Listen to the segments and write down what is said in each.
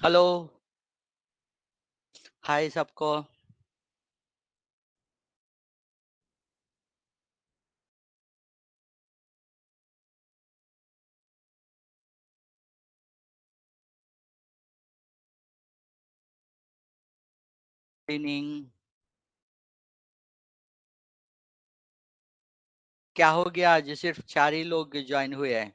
Hello. हाय सबको। Evening. क्या हो गया, आज सिर्फ 4 ही लोग ज्वाइन हुए हैं?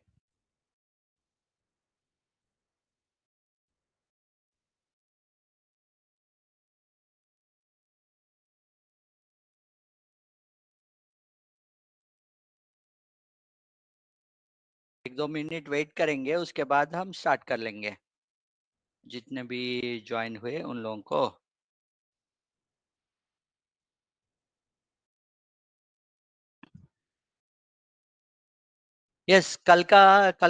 एक दो मिनट वेट करेंगे, उसके बाद हम स्टार्ट कर लेंगे। जितने भी ज्वाइन हुए उन लोगों को। यस, कल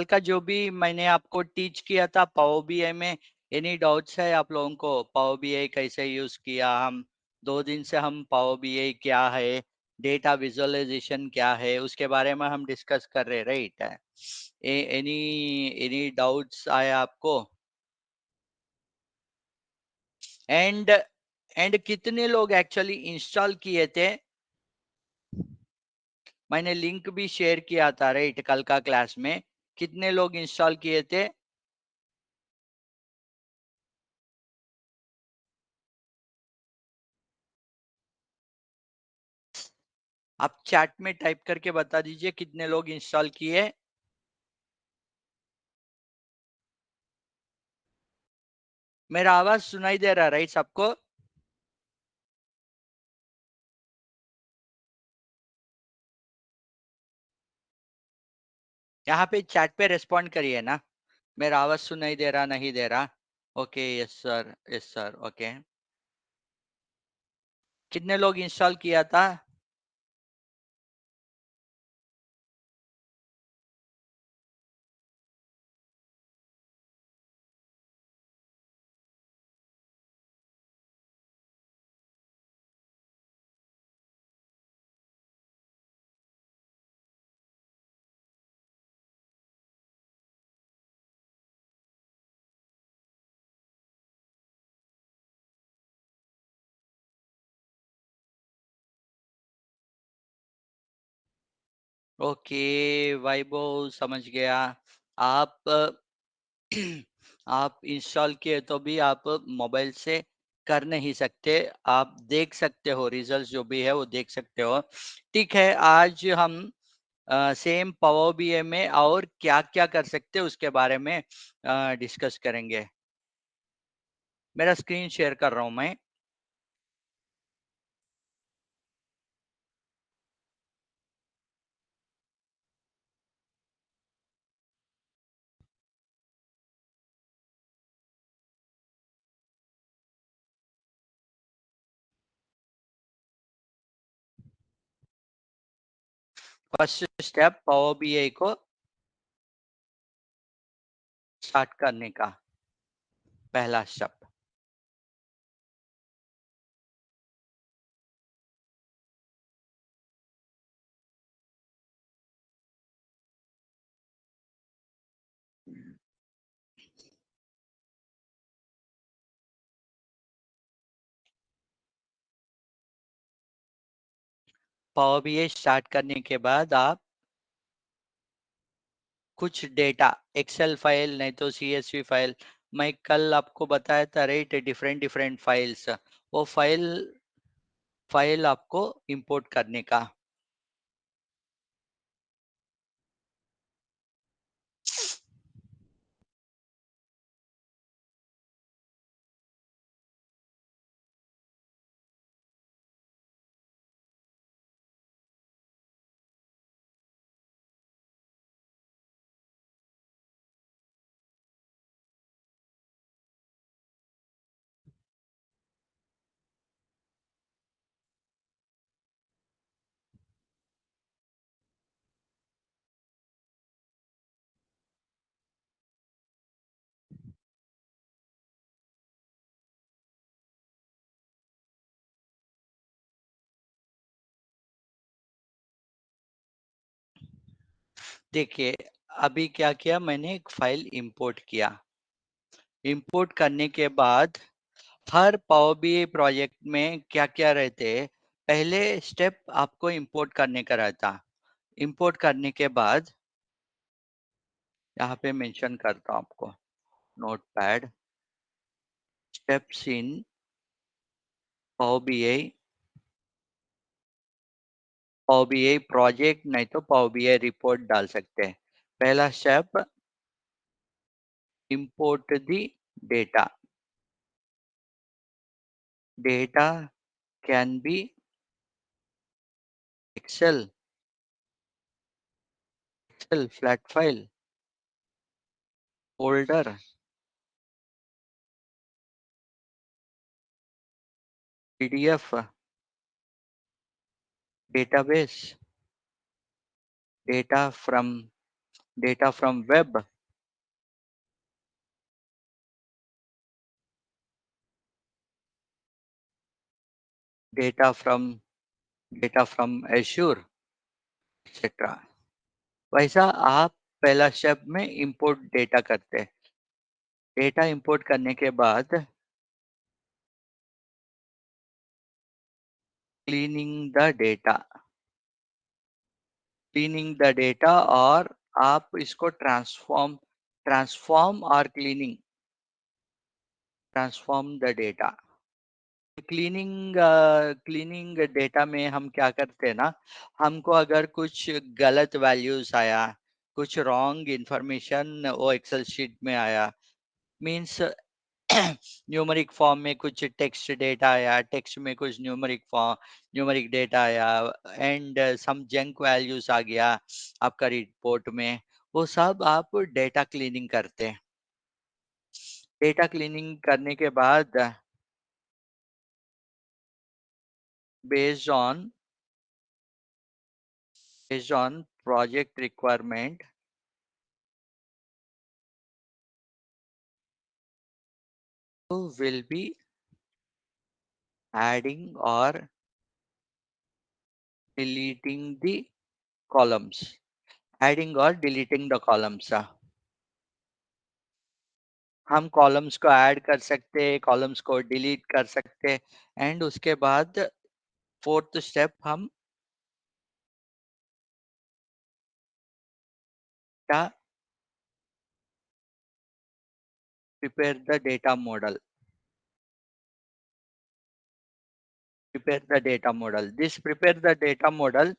का जो भी मैंने आपको टीच किया था पावर बीआई में। एनी डाउट्स है आप लोगों को? पावर बीआई कैसे यूज किया हम? 2 दिन से हम पावर बीआई क्या है, डेटा विजुअलाइजेशन क्या है, उसके बारे में हम डिस्कस कर रहे, राइट? एनी एनी डाउट्स आए आपको? एंड एंड कितने लोग एक्चुअली इंस्टॉल किए थे? मैंने लिंक भी शेयर किया था, राइट? कल का क्लास में कितने लोग इंस्टॉल किए थे? आप चैट में टाइप करके बता दीजिए कितने लोग इंस्टॉल किए। मेरा आवाज सुनाई दे रहा, राइट सबको? यहाँ पे चैट पे रेस्पॉन्ड करिए ना। मेरा आवाज सुनाई दे रहा, नहीं दे रहा? Okay, yes sir, yes sir, okay. कितने लोग इंस्टॉल किया था? ओके वाइबो, समझ गया। आप आप इंस्टॉल किए तो भी आप मोबाइल से कर नहीं सकते। आप देख सकते हो, रिजल्ट जो भी है वो देख सकते हो। ठीक है, आज हम सेम पावर बीआई में और क्या क्या कर सकते हैं उसके बारे में डिस्कस करेंगे। मेरा स्क्रीन शेयर कर रहा हूं मैं। फर्स्ट स्टेप पावर बीआई को स्टार्ट करने का, पहला स्टेप। पावर बीआई स्टार्ट करने के बाद आप कुछ डेटा, एक्सेल फाइल नहीं तो सीएसवी फाइल, मैं कल आपको बताया था, राइट? डिफरेंट डिफरेंट फाइल्स, वो फाइल आपको इंपोर्ट करने का। देखिए, अभी क्या किया मैंने, एक फाइल इंपोर्ट किया। इंपोर्ट करने के बाद हर पावर बीआई प्रोजेक्ट में क्या-क्या रहते हैं, पहले स्टेप आपको इंपोर्ट करने का रहता। इंपोर्ट करने के बाद यहाँ पे मेंशन करता हूँ आपको notepad steps in Power BI project नहीं तो पावर बीआई रिपोर्ट डाल सकते हैं। पहला step import the data. Data can be Excel, flat file, folder, PDF, database, data from data from web, data from data from Azure etcetera. वैसा आप पहला step में इंपोर्ट डेटा करते हैं। डेटा इंपोर्ट करने के बाद cleaning the data, cleaning the data और आप इसको ट्रांसफॉर्म और transform the data. Cleaning data में हम क्या करते हैं ना, हमको अगर कुछ गलत वैल्यूज आया, कुछ रॉन्ग इंफॉर्मेशन वो एक्सेल शीट में आया, मीन्स न्यूमेरिक फॉर्म में कुछ टेक्स्ट डेटा आया, टेक्स्ट में कुछ न्यूमेरिक डेटा आया एंड सम जंक वैल्यूज आ गया आपका रिपोर्ट में, वो सब आप डेटा क्लीनिंग करते हैं। डेटा क्लीनिंग करने के बाद based on project requirement will be adding or deleting the columns, adding or deleting the columns। हम कॉलम्स को ऐड कर सकते हैं, कॉलम्स को डिलीट कर सकते हैं एंड उसके बाद फोर्थ स्टेप हम क्या prepare the data model, prepare the data model. This prepare the data model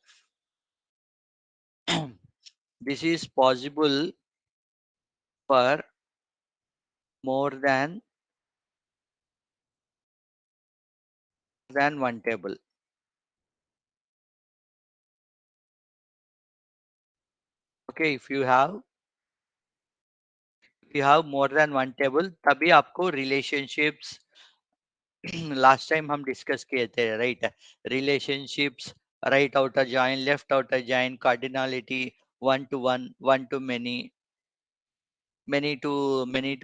this is possible for more than one table। Okay, if you have more than one table तभी आपको relationships last time हम discuss किए थे right, relationships, right outer join, left outer join, cardinality, one to one, one to many, many to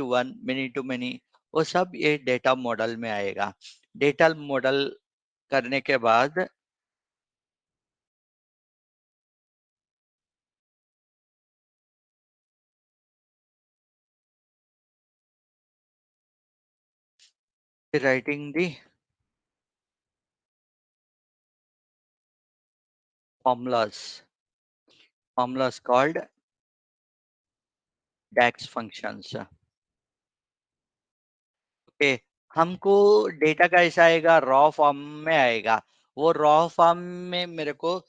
one, many to many, वो सब ये data model में आएगा। डेटा मॉडल करने के बाद writing the formulas called DAX functions। Okay, हमको data कैसा आएगा, रॉ फॉर्म में आएगा। वो रॉ फॉर्म में मेरे को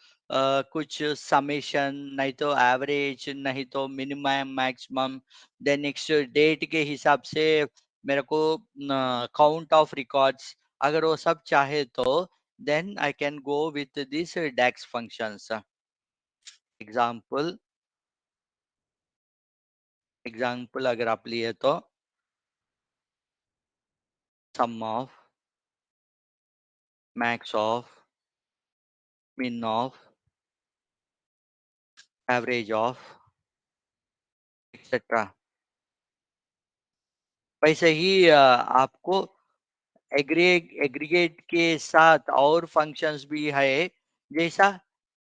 कुछ समेशन नहीं तो एवरेज नहीं तो minimum maximum then next date के हिसाब से मेरे को काउंट ऑफ रिकॉर्ड्स, अगर वो सब चाहे तो then I can go with this DAX functions. Example example अगर आप लिए तो sum of, max of, min of, average of etcetera. वैसे ही आपको एग्रीगेट के साथ और फंक्शंस भी है। जैसा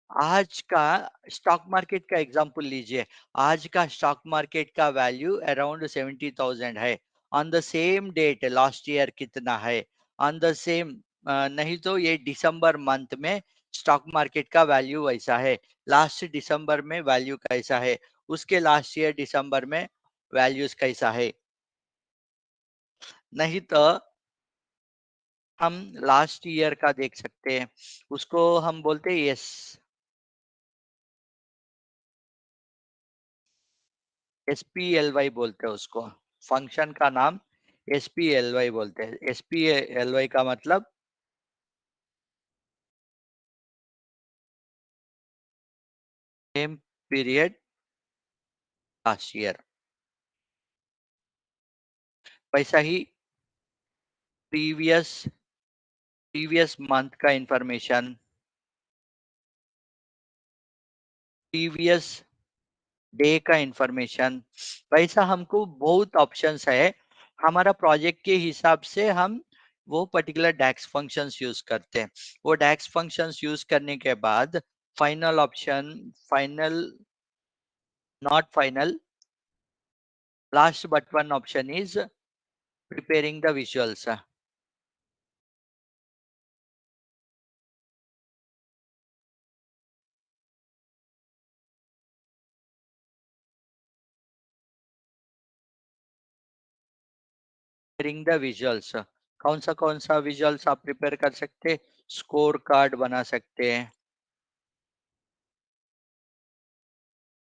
आज का स्टॉक मार्केट का एग्जांपल लीजिए, आज का स्टॉक मार्केट का वैल्यू अराउंड 70,000 है on the same date last year कितना है, ऑन द सेम, नहीं तो ये दिसंबर मंथ में स्टॉक मार्केट का वैल्यू ऐसा है, लास्ट दिसंबर में वैल्यू कैसा है, उसके लास्ट ईयर दिसंबर में वैल्यूज कैसा है। नहीं तो हम लास्ट ईयर का देख सकते हैं, उसको हम बोलते हैं यस, SPLY बोलते हैं उसको, फंक्शन का नाम SPLY बोलते हैं। SPLY का मतलब सेम पीरियड लास्ट ईयर। वैसा ही प्रीवियस प्रीवियस मंथ का इंफॉर्मेशन, प्रीवियस डे का इंफॉर्मेशन, वैसा हमको बहुत ऑप्शंस है। हमारा प्रोजेक्ट के हिसाब से हम वो पर्टिकुलर डैक्स फंक्शंस यूज करते हैं। वो डैक्स फंक्शंस यूज करने के बाद final option, final, not final, last but one option is preparing the visuals. Preparing the visuals, कौन सा विजुअल्स आप प्रिपेयर कर सकते हैं? स्कोर कार्ड बना सकते हैं,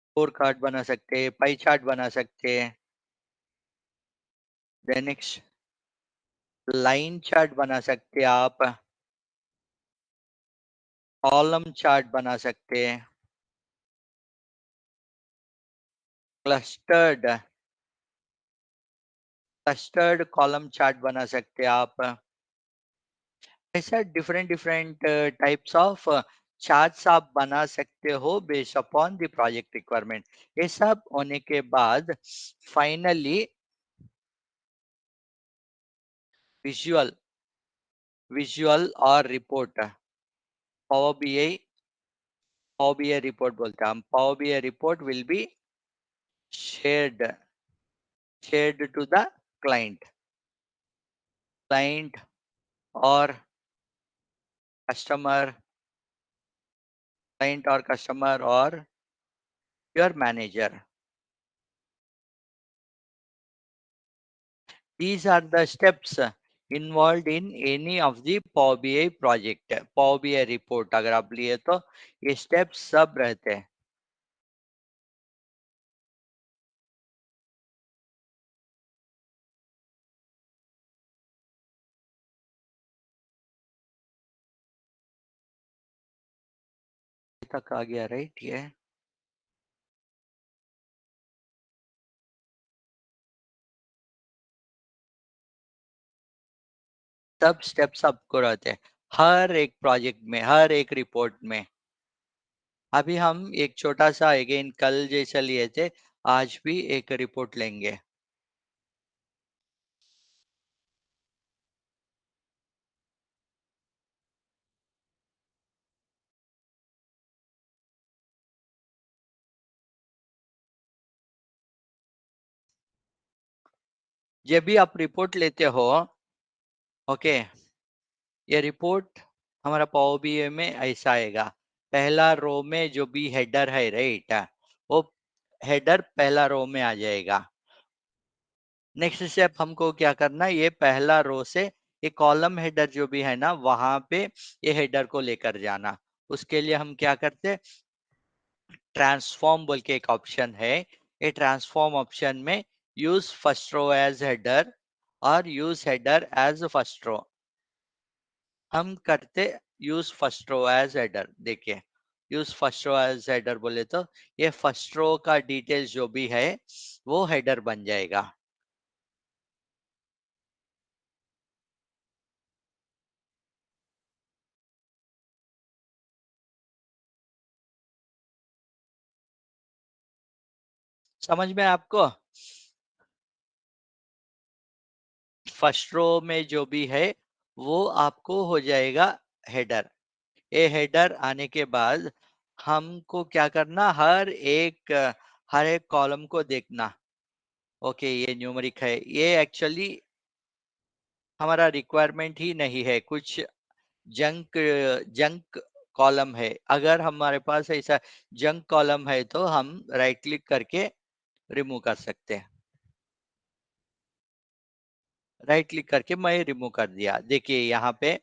स्कोर कार्ड बना सकते हैं, पाई चार्ट बना सकते हैं, देन नेक्स्ट लाइन चार्ट बना सकते हैं आप, कॉलम चार्ट बना सकते हैं, क्लस्टर्ड क्लस्टर्ड कॉलम चार्ट बना सकते हैं आप। ऐसा different different types of charts आप बना सकते हो based upon the project requirement. ये सब होने के बाद फाइनली विजुअल विजुअल और report, Power BI, Power BI report बोलते हैं हम। Power BI report will be shared shared to the client, client और कस्टमर, क्लाइंट और कस्टमर और your manager. These are the steps involved in any of the Power BI project, Power BI report अगर आप लिए तो ये steps सब रहते हैं। तक आ गया राइट ये? सब स्टेप्स आपको रहते हैं हर एक प्रोजेक्ट में, हर एक रिपोर्ट में। अभी हम एक छोटा सा अगेन कल जैसा लिए थे, आज भी एक रिपोर्ट लेंगे। जब भी आप रिपोर्ट लेते हो, ओके, ये रिपोर्ट हमारा पावर बीआई में ऐसा आएगा। पहला रो में जो भी हेडर है राइट, वो हेडर पहला रो में आ जाएगा। नेक्स्ट स्टेप हमको क्या करना है, ये पहला रो से ये कॉलम हेडर जो भी है ना वहां पे ये हेडर को लेकर जाना। उसके लिए हम क्या करते हैं, ट्रांसफॉर्म बोल के एक ऑप्शन है, ये ट्रांसफॉर्म ऑप्शन में use first row as header और use header as first row हम करते। Use first row as header, देखिए use first row as header बोले तो ये फर्स्ट रो का डिटेल्स जो भी है वो हेडर बन जाएगा। समझ में आपको? फर्स्ट रो में जो भी है वो आपको हो जाएगा हेडर। ये हेडर आने के बाद हमको क्या करना, हर एक कॉलम को देखना। ओके, ये न्यूमेरिक है। ये एक्चुअली हमारा रिक्वायरमेंट ही नहीं है, कुछ जंक जंक कॉलम है। अगर हमारे पास ऐसा जंक कॉलम है तो हम राइट क्लिक करके रिमूव कर सकते हैं। राइट क्लिक करके मैं रिमूव कर दिया। देखिए यहाँ पे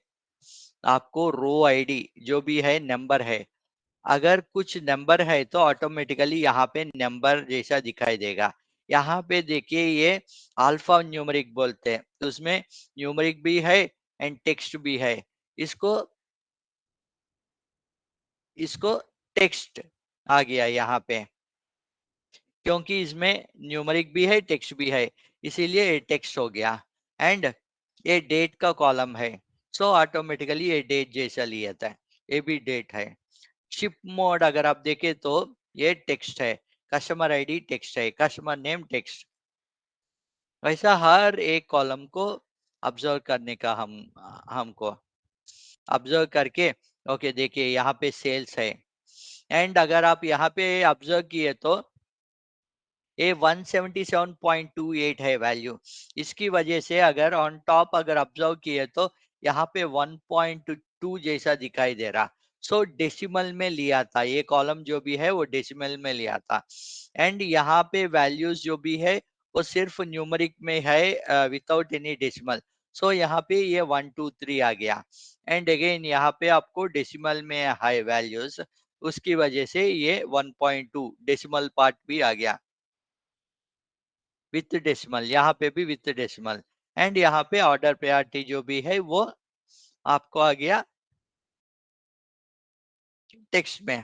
आपको रो आईडी जो भी है नंबर है, अगर कुछ नंबर है तो ऑटोमेटिकली यहाँ पे नंबर जैसा दिखाई देगा। यहाँ पे देखिए ये अल्फा न्यूमेरिक बोलते हैं, तो उसमें न्यूमेरिक भी है एंड टेक्स्ट भी है। इसको इसको टेक्स्ट आ गया यहाँ पे, क्योंकि इसमें न्यूमेरिक भी है टेक्स्ट भी है, इसीलिए ये टेक्स्ट हो गया। एंड ये डेट का कॉलम है, सो ऑटोमेटिकली ये डेट जैसा लिया था, ये भी डेट है। शिप मोड अगर आप देखें तो ये टेक्स्ट है, कस्टमर आईडी टेक्स्ट है, कस्टमर नेम टेक्स्ट। वैसा हर एक कॉलम को ऑब्जर्व करने का हमको ऑब्जर्व करके, ओके देखिए यहाँ पे सेल्स है। एंड अगर आप यहाँ पे ऑब्जर्व किए तो ये 177.28 है वैल्यू। इसकी वजह से अगर ऑन टॉप अगर ऑब्जर्व किए तो यहाँ पे 1.2 जैसा दिखाई दे रहा। सो डेसिमल में लिया था, ये कॉलम जो भी है वो डेसिमल में लिया था। एंड यहाँ पे वैल्यूज जो भी है वो सिर्फ न्यूमरिक में है विदाउट एनी डेसिमल। सो यहाँ पे ये 123 आ गया। एंड अगेन यहाँ पे आपको डेसिमल में है वैल्यूज, उसकी वजह से ये 1.2 डेसिमल पार्ट भी आ गया विथ डेसिमल, यहाँ पे भी विथ डेसिमल। एंड यहाँ पे ऑर्डर प्रायोरिटी जो भी है वो आपको आ गया टेक्स्ट में।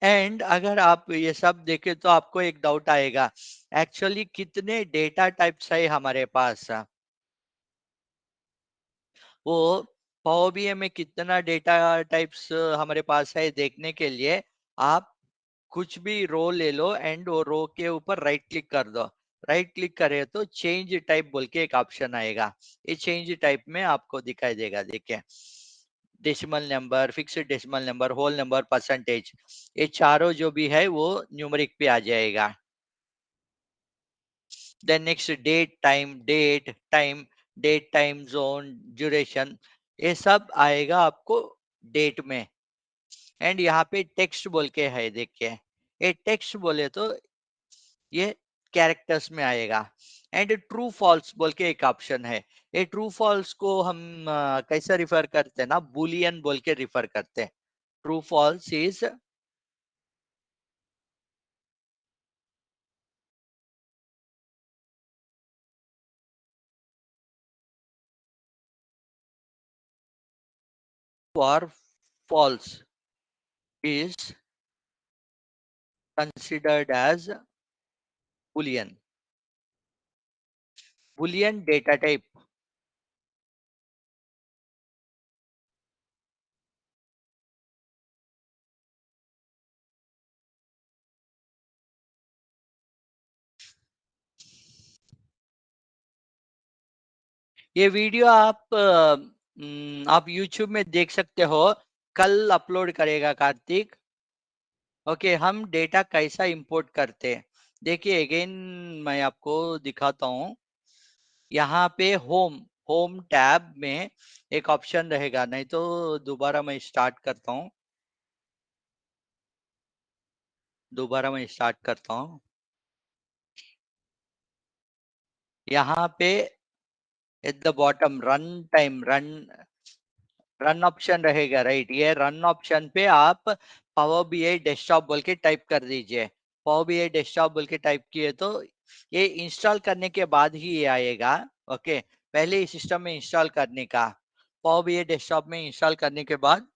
एंड अगर आप ये सब देखें तो आपको एक डाउट आएगा, एक्चुअली कितने डेटा टाइप्स है हमारे पास। वो पावर बीआई में कितना डेटा टाइप्स हमारे पास है देखने के लिए आप कुछ भी रो ले लो एंड वो रो के ऊपर राइट क्लिक कर दो। राइट क्लिक करे तो चेंज टाइप बोल के एक ऑप्शन आएगा। ये चेंज टाइप में आपको दिखाई देगा, देखिए decimal number, fixed decimal number, whole number, percentage, ये चारों जो भी है वो न्यूमेरिक पे आ जाएगा। Then next date time zone duration, ये सब आएगा आपको डेट में। एंड यहाँ पे टेक्स्ट बोल के है, देखिए ये टेक्स्ट बोले तो ये कैरेक्टर्स में आएगा। एंड ट्रू फॉल्स बोल के एक ऑप्शन है। ये ट्रू फॉल्स को हम कैसे रिफर करते हैं ना, बुलियन बोल के रिफर करते हैं। ट्रू फॉल्स इज और false is considered as boolean boolean data type। ये वीडियो आप YouTube में देख सकते हो, कल अपलोड करेगा कार्तिक। ओके, हम डेटा कैसा इंपोर्ट करते हैं, देखिए अगेन मैं आपको दिखाता हूँ। यहाँ पे होम होम टैब में एक ऑप्शन रहेगा, नहीं तो दोबारा मैं स्टार्ट करता हूँ। दोबारा मैं स्टार्ट करता हूँ। यहाँ पे at the bottom run option रहेगा, राइट। ये रन ऑप्शन पे आप पावर बीआई डेस्कटॉप बोल के टाइप कर दीजिए। पावर बीआई डेस्कटॉप बोल के टाइप किए तो ये इंस्टॉल करने के बाद ही ये आएगा। ओके, पहले इस सिस्टम में इंस्टॉल करने का, पावर बीआई डेस्कटॉप में इंस्टॉल करने के बाद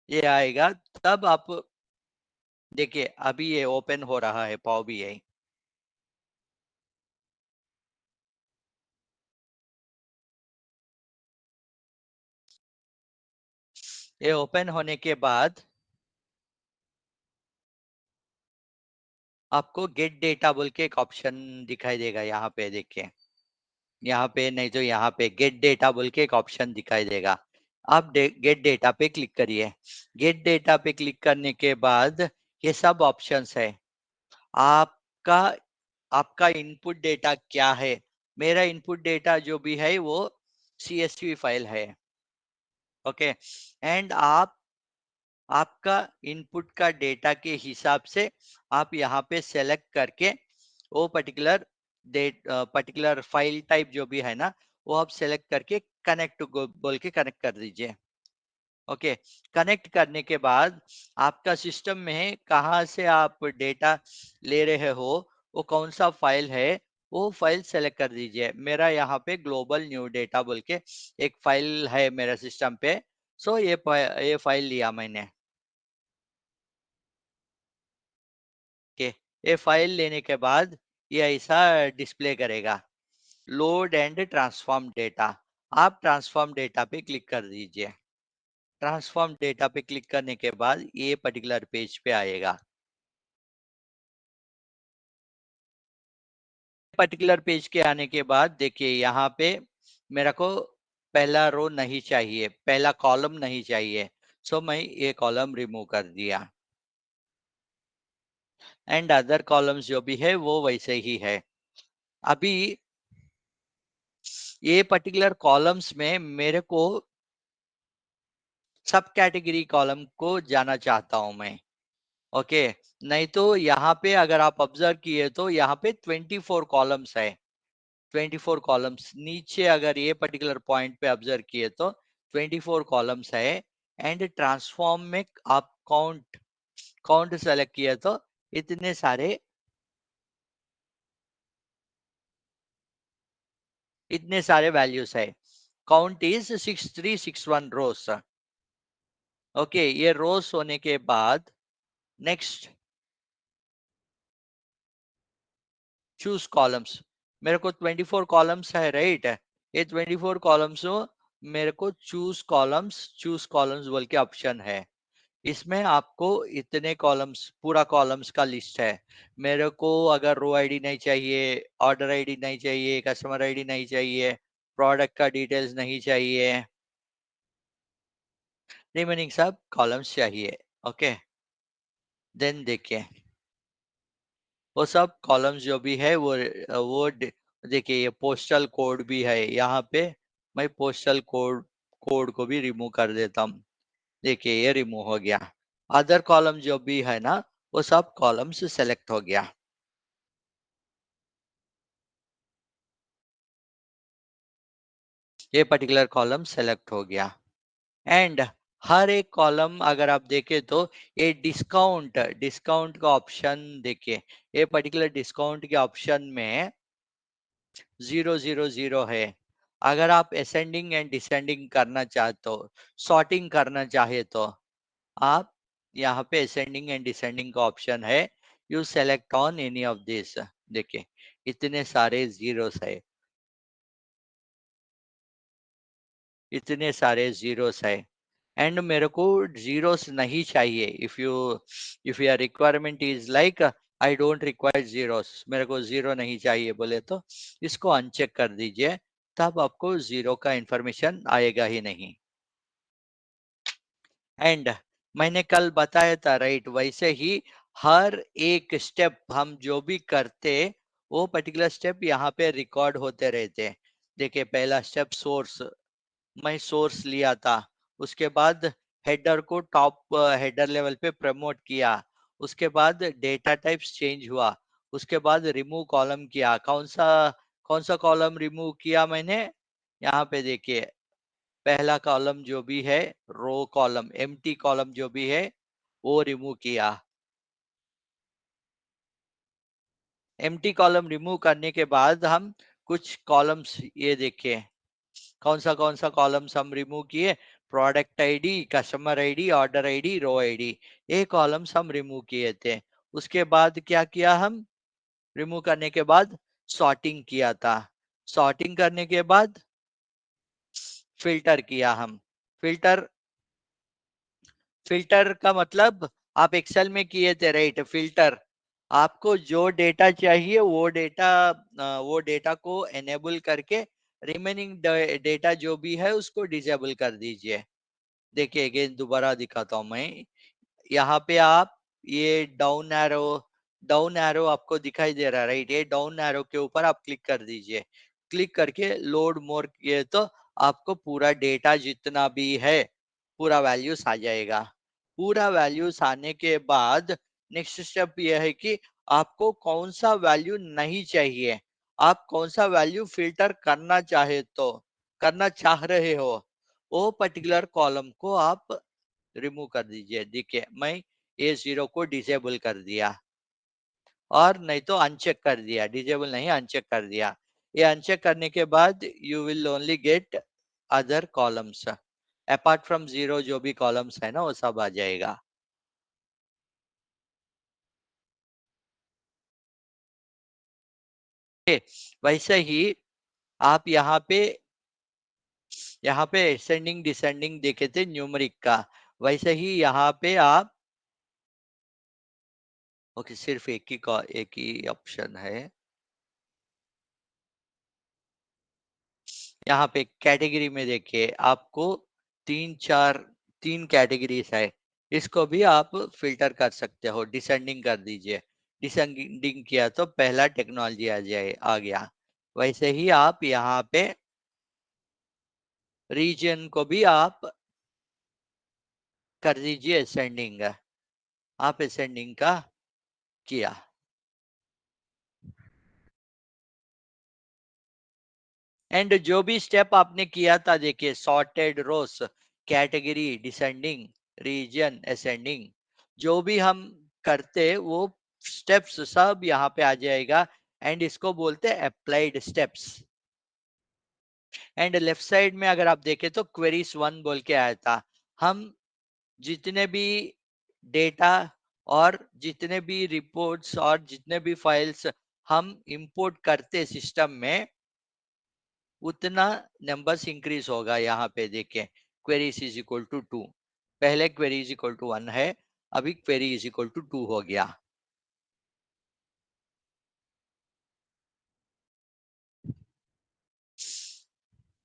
ये आएगा। तब आप देखिए अभी ये ओपन हो रहा है पावर बीआई। ये ओपन होने के बाद आपको गेट डेटा बोल के एक ऑप्शन दिखाई देगा, यहाँ पे देखिए। यहाँ पे नहीं तो यहाँ पे गेट डेटा बोल के एक ऑप्शन दिखाई देगा। आप गेट डेटा पे क्लिक करिए। गेट डेटा पे क्लिक करने के बाद ये सब ऑप्शंस है। आप आपका आपका इनपुट डेटा क्या है? मेरा इनपुट डेटा जो भी है वो CSV फाइल है। ओके। एंड आपका इनपुट का डेटा के हिसाब से आप यहाँ पे सेलेक्ट करके वो पर्टिकुलर फाइल टाइप जो भी है ना, वो आप सेलेक्ट करके कनेक्ट बोल के कनेक्ट कर दीजिए। ओके। कनेक्ट करने के बाद आपका सिस्टम में कहाँ से आप डेटा ले रहे हो, वो कौन सा फाइल है, वो फाइल सेलेक्ट कर दीजिए। मेरा यहाँ पे ग्लोबल न्यू डेटा बोल के एक फाइल है मेरे सिस्टम पे। सो ये फाइल लिया मैंने। ओके। ये फाइल लेने के बाद ये ऐसा डिस्प्ले करेगा, लोड एंड ट्रांसफॉर्म डेटा। आप ट्रांसफॉर्म डेटा पे क्लिक कर दीजिए। ट्रांसफॉर्म डेटा पे क्लिक करने के बाद ये पर्टिकुलर पेज पे आएगा। पर्टिकुलर पेज के आने के बाद देखिए यहाँ पे मेरे को पहला रो नहीं चाहिए, पहला कॉलम नहीं चाहिए। सो मैं ये कॉलम रिमूव कर दिया। एंड अदर कॉलम्स जो भी है वो वैसे ही है। अभी ये पर्टिकुलर कॉलम्स में मेरे को सब कैटेगरी कॉलम को जाना चाहता हूं मैं। ओके। नहीं तो यहाँ पे अगर आप ऑब्जर्व किए तो यहाँ पे 24 कॉलम्स है। 24 कॉलम्स नीचे अगर ये पर्टिकुलर पॉइंट पे ऑब्जर्व किए तो 24 कॉलम्स है। एंड ट्रांसफॉर्म में आप काउंट काउंट सेलेक्ट किए तो इतने सारे वैल्यूज है। Count is 6361 rows. ओके। ये रोज होने के बाद नेक्स्ट चूज कॉलम्स। मेरे को 24 कॉलम्स है, राइट। ये 24 कॉलम्स हो, मेरे को चूज कॉलम्स बोल के ऑप्शन है। इसमें आपको इतने कॉलम्स, पूरा कॉलम्स का लिस्ट है। मेरे को अगर रो आईडी नहीं चाहिए, ऑर्डर आईडी नहीं चाहिए, कस्टमर आईडी नहीं चाहिए, प्रोडक्ट का डिटेल्स नहीं चाहिए, रिमेनिंग सब कॉलम्स चाहिए। ओके। देन देखिए वो सब कॉलम्स जो भी है देखिए ये पोस्टल कोड भी है यहाँ पे। मैं पोस्टल कोड कोड को भी रिमूव कर देता हूँ। देखिए ये रिमूव हो गया। अदर कॉलम जो भी है ना, वो सब कॉलम्स सेलेक्ट हो गया। ये पर्टिकुलर कॉलम सेलेक्ट हो गया। एंड हर एक कॉलम अगर आप देखें तो ये डिस्काउंट डिस्काउंट का ऑप्शन देखिए। ये पर्टिकुलर डिस्काउंट के ऑप्शन में 000 है। अगर आप असेंडिंग एंड डिसेंडिंग करना चाहते हो, सॉर्टिंग करना चाहे तो आप यहाँ पे असेंडिंग एंड डिसेंडिंग का ऑप्शन है। You select on any of this. देखिए इतने सारे जीरोस है, इतने सारे जीरोस है। एंड मेरे को जीरोस नहीं चाहिए। If your requirement is like I don't require zeros, मेरे को जीरो नहीं चाहिए बोले तो इसको अनचेक कर दीजिए। तब आपको जीरो का इंफॉर्मेशन आएगा ही नहीं। एंड मैंने कल बताया था, राइट, वैसे ही हर एक स्टेप हम जो भी करते वो पर्टिकुलर स्टेप यहाँ पे रिकॉर्ड होते रहते। देखिए पहला स्टेप सोर्स, मैं सोर्स लिया था। उसके बाद हेडर को टॉप हेडर लेवल पे प्रमोट किया। उसके बाद डेटा टाइप्स चेंज हुआ। उसके बाद रिमूव कॉलम किया। कौन सा कॉलम रिमूव किया मैंने? यहाँ पे देखिए पहला कॉलम जो भी है, रो कॉलम, एम्प्टी कॉलम जो भी है वो रिमूव किया। एम्प्टी कॉलम रिमूव करने के बाद हम कुछ कॉलम्स ये देखिए कौन सा कॉलम्स हम रिमूव किए। Product ID, customer ID, order ID, row ID, ये कॉलम्स हम रिमूव किए थे। उसके बाद क्या किया हम? रिमूव करने के बाद सॉर्टिंग किया था। सॉर्टिंग करने के बाद फिल्टर किया हम। फिल्टर फिल्टर का मतलब आप एक्सेल में किए थे, राइट। फिल्टर आपको जो डेटा चाहिए वो डेटा को एनेबल करके रिमेनिंग डेटा जो भी है उसको डिसेबल कर दीजिए। देखिए अगेन दोबारा दिखाता हूं मैं। यहाँ पे आप ये डाउन एरो डाउन एरो आपको दिखाई दे रहा है, राइट? ये डाउन एरो के ऊपर आप क्लिक कर दीजिए। क्लिक करके लोड मोर किए तो आपको पूरा डेटा जितना भी है, पूरा वैल्यूज आ जाएगा। पूरा वैल्यूज आने के बाद नेक्स्ट स्टेप ये है कि आपको कौन सा वैल्यू नहीं चाहिए, आप कौन सा वैल्यू फिल्टर करना चाह रहे हो, वो पर्टिकुलर कॉलम को आप रिमूव कर दीजिए। देखिए मैं ए जीरो को डिसेबल कर दिया और नहीं तो अनचेक कर दिया, डिसेबल नहीं अनचेक कर दिया। ये अनचेक करने के बाद you will only get other columns, apart from zero जो भी कॉलम्स है ना वो सब आ जाएगा। ओके, वैसे ही आप यहाँ पे असेंडिंग डिसेंडिंग देखे थे न्यूमरिक का, वैसे ही यहाँ पे आप, ओके सिर्फ एक ही ऑप्शन है। यहाँ पे कैटेगरी में देखिए आपको चार तीन कैटेगरीज है, इसको भी आप फिल्टर कर सकते हो। डिसेंडिंग कर दीजिए, डिसेंडिंग किया तो पहला टेक्नोलॉजी आ गया। वैसे ही आप यहाँ पे रीजन को भी आप कर दीजिए असेंडिंग, आप असेंडिंग का किया। एंड जो भी स्टेप आपने किया था देखिए, सॉर्टेड रोस, कैटेगरी, डिसेंडिंग, रीजन, असेंडिंग, जो भी हम करते वो स्टेप्स सब यहाँ पे आ जाएगा। एंड इसको बोलते हैं applied steps. And left side में अगर आप देखें तो क्वेरीज वन बोल के आया था। हम जितने भी डेटा और जितने भी रिपोर्ट्स और जितने भी फाइल्स हम इंपोर्ट करते सिस्टम में, उतना नंबर्स इंक्रीज होगा। यहाँ पे देखें क्वेरीज इज इक्वल टू 2, पहले क्वेरी इज इक्वल टू 1 है, अभी क्वेरी इज इक्वल टू 2 हो गया।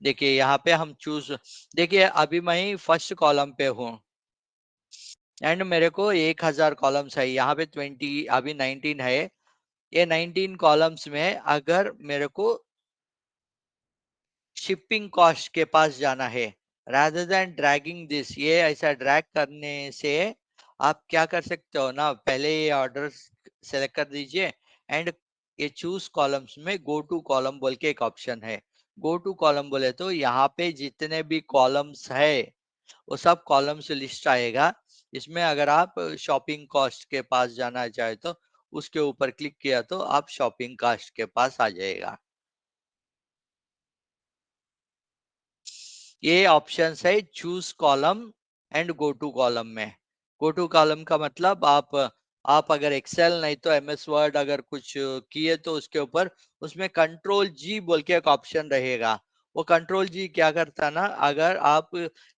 देखिए यहाँ पे हम चूज, देखिए अभी मैं फर्स्ट कॉलम पे हूँ एंड मेरे को 1000 कॉलम्स है, यहाँ पे 20 अभी 19 है। ये 19 कॉलम्स में अगर मेरे को शिपिंग कॉस्ट के पास जाना है, रादर देन ड्रैगिंग दिस, ये ऐसा ड्रैग करने से आप क्या कर सकते हो ना, पहले ये ऑर्डर सेलेक्ट कर दीजिए एंड ये चूज कॉलम्स में गो टू कॉलम बोल के एक ऑप्शन है। गो टू कॉलम बोले तो यहाँ पे जितने भी कॉलम्स है वो सब कॉलम्स लिस्ट आएगा। इसमें अगर आप शॉपिंग कॉस्ट के पास जाना चाहे तो उसके ऊपर क्लिक किया तो आप शॉपिंग कॉस्ट के पास आ जाएगा। ये ऑप्शंस है choose column and go to column में। गो टू कॉलम का मतलब आप अगर एक्सेल नहीं तो एमएस वर्ड अगर कुछ किए तो उसके ऊपर उसमें कंट्रोल जी बोल के एक ऑप्शन रहेगा। वो कंट्रोल जी क्या करता ना, अगर आप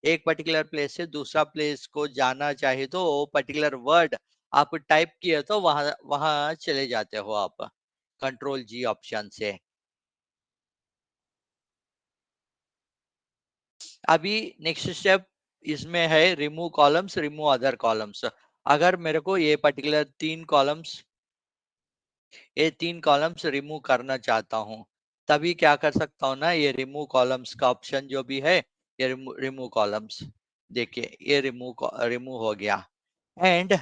एक पर्टिकुलर प्लेस से दूसरा प्लेस को जाना चाहे तो वो पर्टिकुलर वर्ड आप टाइप किए तो वहां वहां चले जाते हो आप कंट्रोल जी ऑप्शन से। अभी नेक्स्ट स्टेप इसमें है remove columns, remove other columns. अगर मेरे को ये तीन कॉलम्स रिमूव करना चाहता हूँ, तभी क्या कर सकता हूँ ना, ये रिमूव कॉलम्स का ऑप्शन जो भी है, ये रिमूव कॉलम्स, देखिए ये रिमूव हो गया। एंड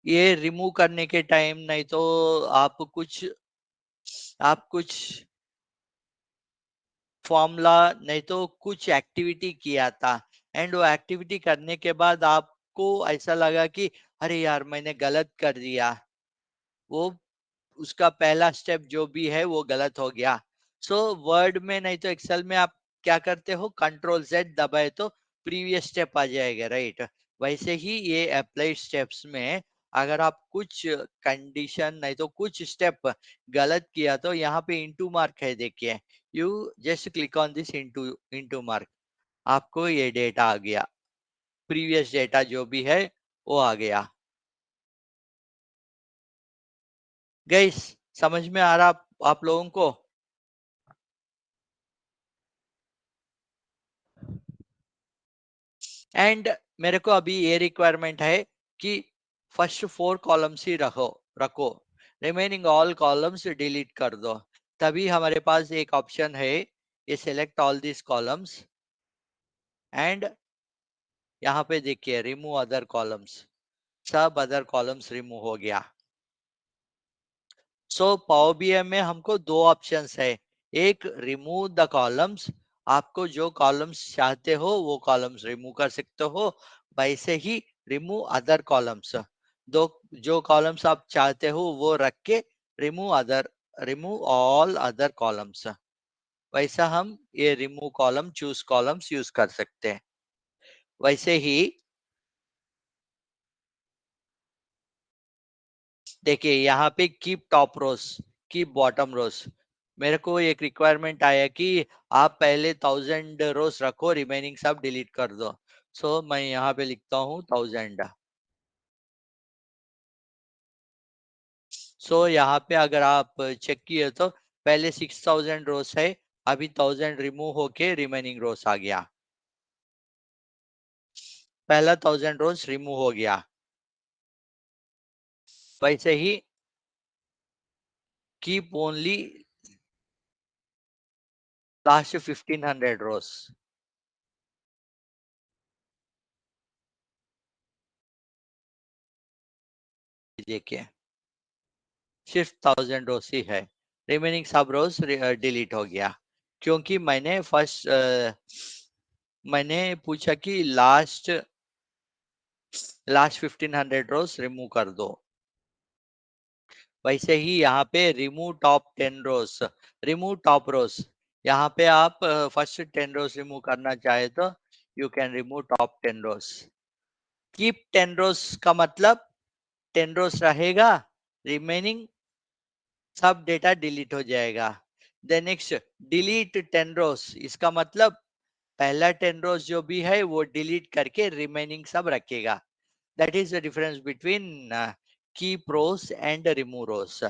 ये रिमूव करने के टाइम नहीं तो आप कुछ फॉर्मूला नहीं तो कुछ एक्टिविटी किया था एंड वो एक्टिविटी करने के बाद आपको ऐसा लगा कि अरे यार मैंने गलत कर दिया, वो उसका पहला स्टेप जो भी है वो गलत हो गया। सो वर्ड में नहीं तो एक्सेल में आप क्या करते हो, कंट्रोल जेड दबाए तो प्रीवियस स्टेप आ जाएगा, राइट? वैसे ही ये अप्लाई स्टेप्स में अगर आप कुछ कंडीशन नहीं तो कुछ स्टेप गलत किया तो यहाँ पे इंटू मार्क है देखिए, you just click on this into into mark, आपको ये डेटा आ गया, प्रीवियस डेटा जो भी है वो आ गया। गाइस, समझ में आ रहा आप लोगों को? एंड मेरे को अभी ये रिक्वायरमेंट है कि फर्स्ट 4 कॉलम्स ही रखो रखो रिमेनिंग ऑल कॉलम्स डिलीट कर दो। तभी हमारे पास एक ऑप्शन है, ये select all this columns and यहाँ पे देखिए रिमूव अदर कॉलम्स, सब अदर कॉलम्स रिमूव हो गया। सो पावर बीआई में हमको दो ऑप्शंस है, एक रिमूव द कॉलम्स, आपको जो कॉलम्स चाहते हो वो कॉलम्स रिमूव कर सकते हो, वैसे ही रिमूव अदर कॉलम्स, दो जो कॉलम्स आप चाहते हो वो रख के रिमूव ऑल अदर कॉलम्स, वैसा हम ये remove column choose columns use कर सकते हैं। वैसे ही देखिए यहाँ पे कीप टॉप रोज, कीप बॉटम रोज, मेरे को एक रिक्वायरमेंट आया कि आप पहले 1000 रोज रखो, रिमेनिंग सब डिलीट कर दो। सो मैं यहाँ पे लिखता हूँ 1000। सो यहाँ पे अगर आप चेक किए तो पहले 6000 रोज है, अभी 1000 रिमूव होके रिमेनिंग रोज आ गया, पहला 1000 रोज रिमूव हो गया। वैसे ही कीप ओनली लास्ट 1500 रोज, देखिए सिर्फ 1000 रोज ही है, रिमेनिंग सब रोज डिलीट हो गया, क्योंकि मैंने पूछा कि लास्ट 1500 रोज रिमूव कर दो। वैसे ही यहाँ पे रिमूव टॉप रोज, यहाँ पे आप फर्स्ट 10 रोज रिमूव करना चाहे तो you can remove top 10 rows. Keep 10 rows का मतलब 10 रोज रहेगा, रिमेनिंग सब डेटा डिलीट हो जाएगा। देन नेक्स्ट डिलीट 10 रोज, इसका मतलब पहला 10 रोज जो भी है वो डिलीट करके रिमेनिंग सब रखेगा। That is the difference between keep rows and remove rows.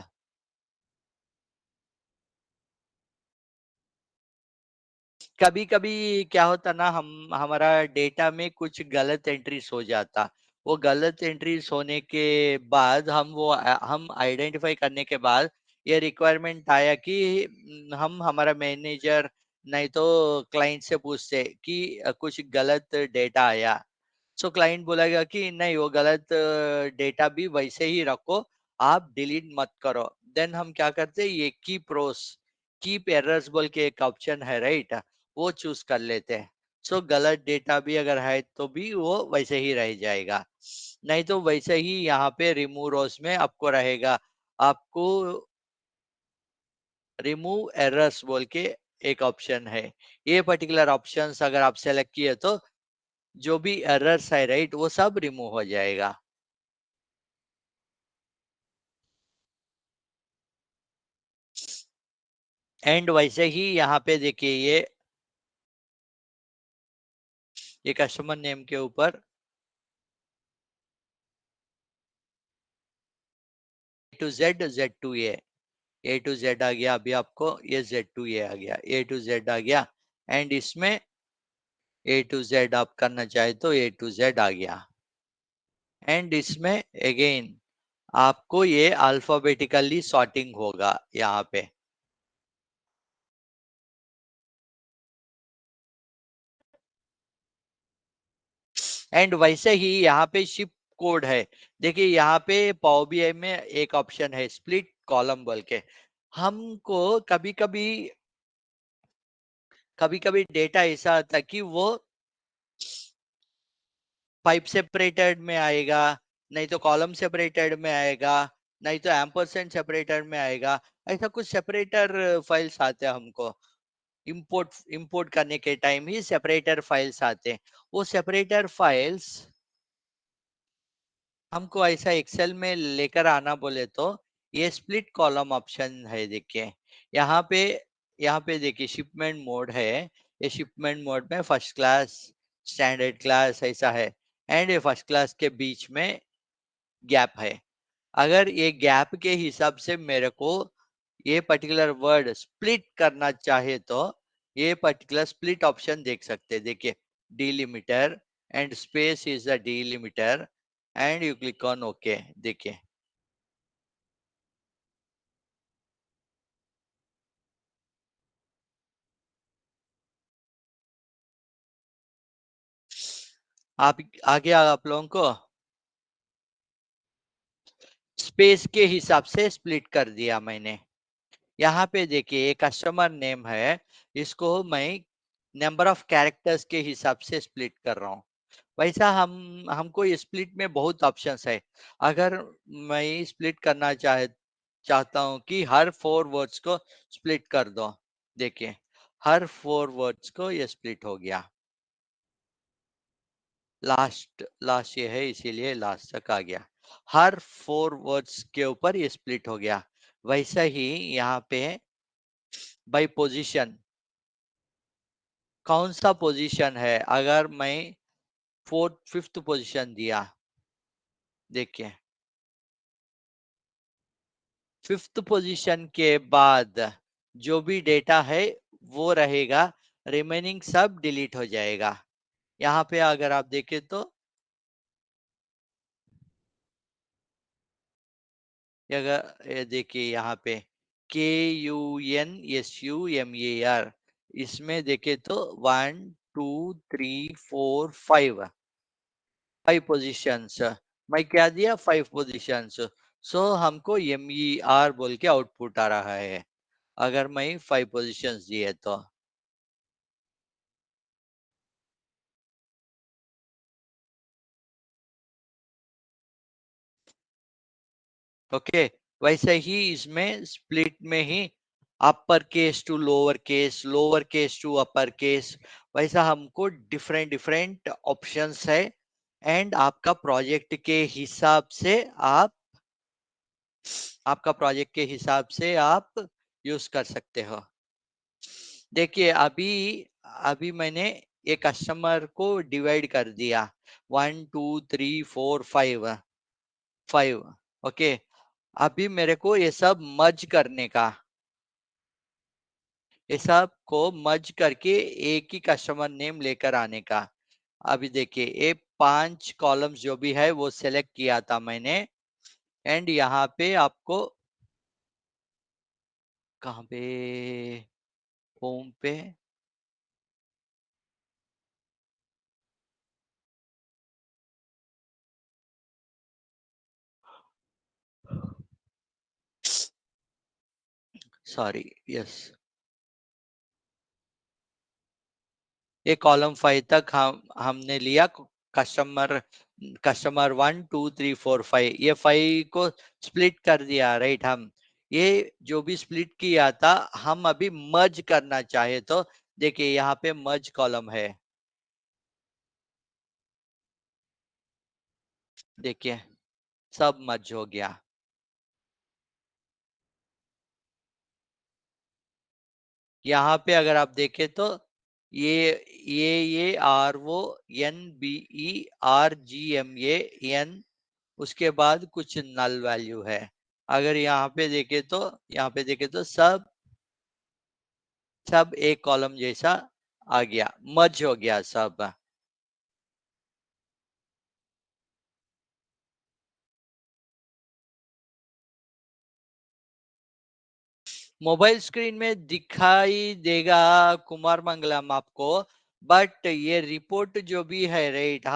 कभी कभी क्या होता ना, हम हमारा डेटा में कुछ गलत एंट्रीज हो जाता, वो गलत एंट्रीज होने के बाद हम आइडेंटिफाई करने के बाद ये रिक्वायरमेंट आया कि हम हमारा मैनेजर नहीं तो क्लाइंट से पूछते कि कुछ गलत डेटा आया। सो क्लाइंट बोलेगा कि नहीं वो गलत डेटा भी वैसे ही रखो, आप डिलीट मत करो। देन हम क्या करते हैं, ये कीप एरर्स बोल के एक ऑप्शन है राइट, वो चूज कर लेते हैं। सो गलत डेटा भी अगर है तो भी वो वैसे ही रह जाएगा, नहीं तो वैसे ही यहाँ पे रिमूव रोज में आपको रहेगा, आपको रिमूव एरर्स बोल के एक ऑप्शन है। ये पर्टिकुलर ऑप्शंस अगर आप सेलेक्ट किए तो जो भी एरर्स है राइट वो सब रिमूव हो जाएगा। एंड वैसे ही यहाँ पे देखिए ये कस्टमर नेम के ऊपर ए टू जेड आ गया, अभी आपको ये Z2A आ गया, A to Z आ गया। एंड इसमें A to Z आप करना चाहे तो A to Z आ गया। एंड इसमें अगेन आपको ये अल्फाबेटिकली सॉर्टिंग होगा यहाँ पे। एंड वैसे ही यहाँ पे शिप कोड है, देखिए यहाँ पे पावर बीआई में एक ऑप्शन है स्प्लिट कॉलम बोल के। हमको कभी कभी डेटा ऐसा आता कि वो पाइप सेपरेटेड में आएगा, नहीं तो कॉलम सेपरेटेड में आएगा, नहीं तो एम्परसेंड सेपरेटेड में आएगा, ऐसा कुछ सेपरेटर फाइल्स आते हैं हमको। इंपोर्ट करने के टाइम ही सेपरेटर फाइल्स आते हैं, वो सेपरेटर फाइल्स हमको ऐसा एक्सेल में लेकर आना बोले तो ये स्प्लिट कॉलम ऑप्शन है देखिए। यहाँ पे यहाँ पे देखिए शिपमेंट मोड है, ये शिपमेंट मोड में फर्स्ट क्लास स्टैंडर्ड क्लास ऐसा है, एंड ये फर्स्ट क्लास के बीच में गैप है। अगर ये गैप के हिसाब से मेरे को ये पर्टिकुलर वर्ड स्प्लिट करना चाहे तो ये पर्टिकुलर स्प्लिट ऑप्शन देख सकते हैं देखिए, delimiter and space is the delimiter and you click on okay. देखिए आप आ गया आप लोगों को? स्पेस के हिसाब से स्प्लिट कर दिया मैंने। यहाँ पे देखिए एक कस्टमर नेम है, इसको मैं नंबर ऑफ कैरेक्टर्स के हिसाब से स्प्लिट कर रहा हूँ। वैसा हम हमको स्प्लिट में बहुत ऑप्शंस है। अगर मैं स्प्लिट करना चाहता हूँ कि हर 4 वर्ड्स को स्प्लिट कर दो। देखिए, हर 4 वर्ड्स को ये स्प्लिट हो गया। लास्ट लास्ट ये है इसीलिए लास्ट तक आ गया। हर 4 वर्ड्स के ऊपर ये स्प्लिट हो गया। वैसा ही यहाँ पे बाय पोजीशन, कौन सा पोजीशन है, अगर मैं फोर्थ फिफ्थ पोजीशन दिया, देखिए फिफ्थ पोजीशन के बाद जो भी डेटा है वो रहेगा, रिमेनिंग सब डिलीट हो जाएगा। यहाँ पे अगर आप देखें तो अगर ये देखिए यहाँ पे KUNSUMAR, इसमें देखे तो 1 2 3 4 5 5 पोजीशंस। मैं क्या दिया, 5 पोजीशंस। सो हमको MER बोल के आउटपुट आ रहा है, अगर मैं 5 पोजीशंस दिए तो। ओके, वैसे ही इसमें स्प्लिट में ही upper case to lower case to upper case, वैसा हमको डिफरेंट डिफरेंट ऑप्शंस है। एंड आपका प्रोजेक्ट के हिसाब से आप यूज कर सकते हो। देखिए अभी अभी मैंने एक कस्टमर को डिवाइड कर दिया, 1 2 3 4 5 5। ओके, अभी मेरे को ये सब मर्ज करने का, ये सब को मर्ज करके एक ही कस्टमर नेम लेकर आने का। अभी देखिए ये 5 कॉलम्स जो भी है वो सेलेक्ट किया था मैंने। एंड यहाँ पे आपको कहाँ पे, होम पे, सॉरी, यस, ये कॉलम 5 तक हमने लिया। कस्टमर कस्टमर 1 2 3 4 5, ये 5 को स्प्लिट कर दिया, राइट। हम ये जो भी स्प्लिट किया था, हम अभी मर्ज करना चाहे तो देखिए यहाँ पे मर्ज कॉलम है। देखिए सब मर्ज हो गया। यहाँ पे अगर आप देखें तो ये ये RONBERGMA उसके बाद कुछ नल वैल्यू है। अगर यहाँ पे देखे तो सब एक कॉलम जैसा आ गया, मर्ज हो गया सब। मोबाइल स्क्रीन में दिखाई देगा कुमार मंगलम आपको, बट ये रिपोर्ट जो भी है, राइट,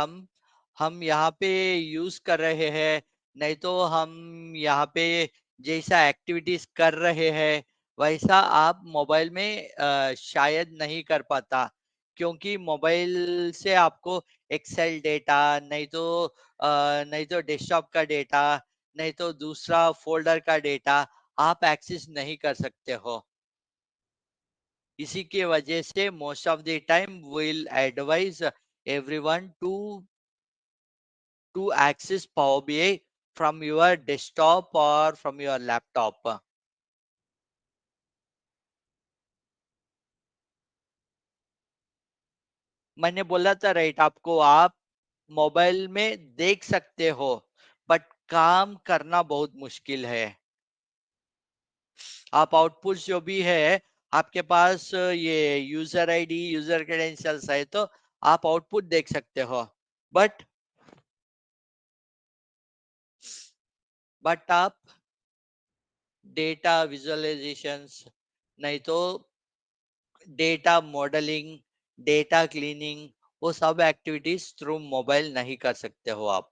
हम यहाँ पे यूज कर रहे हैं। नहीं तो हम यहाँ पे जैसा एक्टिविटीज कर रहे हैं वैसा आप मोबाइल में शायद नहीं कर पाता, क्योंकि मोबाइल से आपको एक्सेल डेटा, नहीं तो डेस्कटॉप का डेटा, नहीं तो दूसरा फोल्डर का डेटा आप एक्सेस नहीं कर सकते हो। इसी के वजह से most of the time will advise everyone to access Power BI from your desktop और फ्रॉम योर लैपटॉप। मैंने बोला था, राइट, आपको आप मोबाइल में देख सकते हो, बट काम करना बहुत मुश्किल है। आप आउटपुट जो भी है, आपके पास ये यूजर आईडी यूजर क्रेडेंशियल्स है तो आप आउटपुट देख सकते हो। बट आप डेटा विजुअलाइजेशंस, नहीं तो डेटा मॉडलिंग, डेटा क्लीनिंग, वो सब एक्टिविटीज थ्रू मोबाइल नहीं कर सकते हो आप।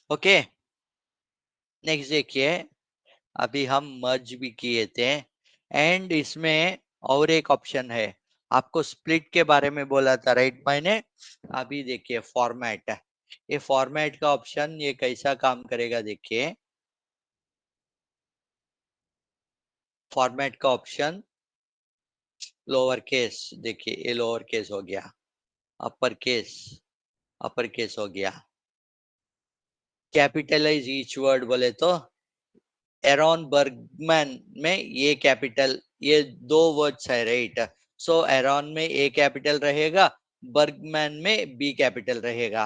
ओके, नेक्स्ट देखिए, अभी हम मर्ज भी किए थे एंड इसमें और एक ऑप्शन है। आपको स्प्लिट के बारे में बोला था राइट मैंने। अभी देखिए फॉर्मेट, ये फॉर्मेट का ऑप्शन ये कैसा काम करेगा देखिए। फॉर्मेट का ऑप्शन लोअर केस, देखिए ये लोअर केस हो गया, अपर केस, अपर केस हो गया। कैपिटलाइज ईच वर्ड बोले तो एरॉन बर्गमैन में ये कैपिटल, ये दो वर्ड्स है राइट। सो एरॉन में ए कैपिटल रहेगा, बर्गमैन में बी कैपिटल रहेगा।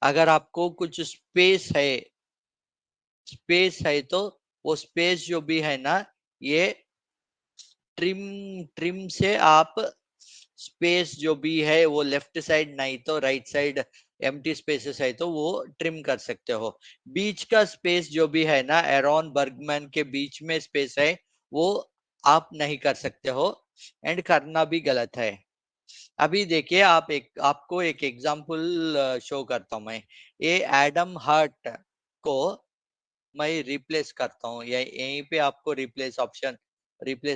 अगर आपको कुछ स्पेस है तो वो स्पेस जो भी है ना, ये ट्रिम ट्रिम से आप स्पेस जो भी है वो लेफ्ट साइड नहीं तो राइट साइड एम्प्टी स्पेसेस है तो वो ट्रिम कर सकते हो। बीच का स्पेस जो भी है ना, एरॉन बर्गमैन के बीच में स्पेस है, वो आप नहीं कर सकते हो एंड करना भी गलत है। अभी देखिए, आपको एक एग्जांपल शो करता हूं मैं। ये एडम हार्ट को मैं रिप्लेस करता हूँ, या यहीं पे आपको रिप्लेस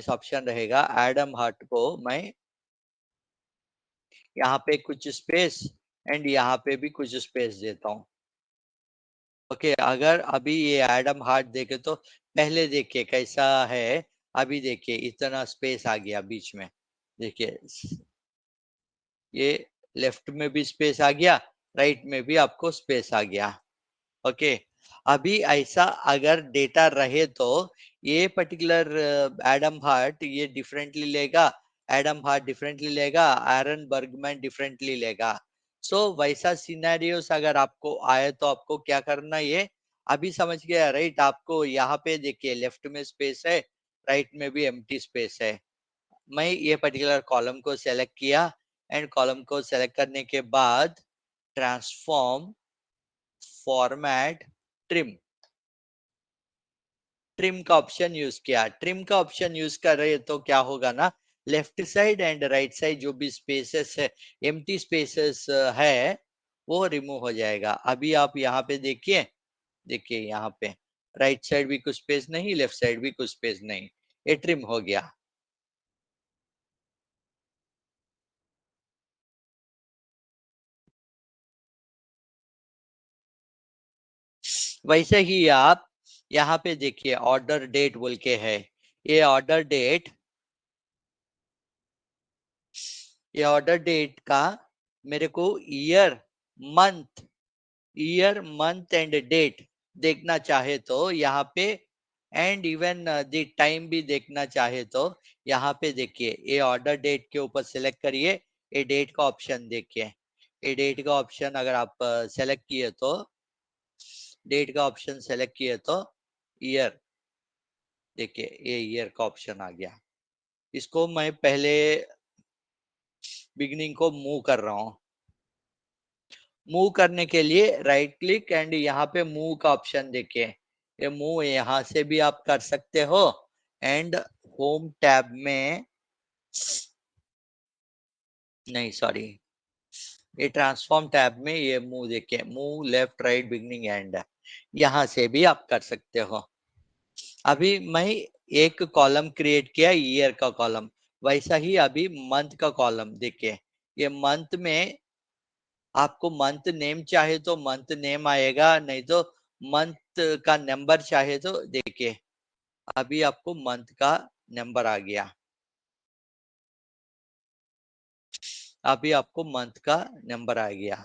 ऑप्शन रहेगा। एडम हार्ट को मैं यहाँ पे कुछ स्पेस एंड यहाँ पे भी कुछ स्पेस देता हूँ। ओके, अगर अभी ये एडम हार्ट देखे तो पहले देखिए कैसा है। अभी देखिए इतना स्पेस आ गया बीच में, देखिए ये लेफ्ट में भी स्पेस आ गया, राइट में भी आपको स्पेस आ गया। ओके, अभी ऐसा अगर डेटा रहे तो ये पर्टिकुलर एडम हार्ट ये डिफरेंटली लेगा, एडम हार्ट डिफरेंटली लेगा, एरन बर्गमैन डिफरेंटली लेगा। सो वैसा सिनेरियोस अगर आपको आए तो आपको क्या करना, ये अभी समझ गया राइट। आपको यहाँ पे देखिए लेफ्ट में स्पेस है, राइट में भी एम्प्टी स्पेस है। मैं ये पर्टिकुलर कॉलम को सेलेक्ट किया एंड कॉलम को सेलेक्ट करने के बाद ट्रांसफॉर्म, फॉर्मेट, ट्रिम, ट्रिम का ऑप्शन यूज किया। ट्रिम का ऑप्शन यूज कर रहे तो क्या होगा ना, left side and right side जो भी स्पेसेस है, एम्प्टी स्पेसेस है, वो रिमूव हो जाएगा। अभी आप यहाँ पे देखिए, देखिए यहाँ पे राइट साइड भी कुछ स्पेस नहीं, लेफ्ट साइड भी कुछ स्पेस नहीं, ये ट्रिम हो गया। वैसे ही आप यहाँ पे देखिए ऑर्डर डेट बोल के है। ये ऑर्डर डेट, ये ऑर्डर डेट का मेरे को month year month and date देखना चाहे तो यहाँ पे, एंड इवन द टाइम भी देखना चाहे तो यहाँ पे देखिए, ये ऑर्डर डेट के ऊपर सेलेक्ट करिए, ये डेट का ऑप्शन देखिए। ये डेट का ऑप्शन अगर आप सेलेक्ट किए तो, डेट का ऑप्शन सेलेक्ट किए तो ईयर, देखिए ये ईयर का ऑप्शन आ गया। इसको मैं पहले बिगनिंग को मूव कर रहा हूँ। मूव करने के लिए राइट क्लिक एंड यहाँ पे मूव का ऑप्शन देखिए, ये मूव यहाँ से भी आप कर सकते हो एंड होम टैब में, नहीं सॉरी, ये ट्रांसफॉर्म टैब में ये मूव देखिए, move left right beginning and, यहाँ से भी आप कर सकते हो। अभी मैं एक कॉलम क्रिएट किया ईयर का कॉलम, वैसा ही अभी मंथ का कॉलम देखिए। ये मंथ में आपको मंथ नेम चाहे तो मंथ नेम आएगा, नहीं तो मंथ का नंबर चाहे तो देखिए, अभी आपको मंथ का नंबर आ गया, अभी आपको मंथ का नंबर आ गया।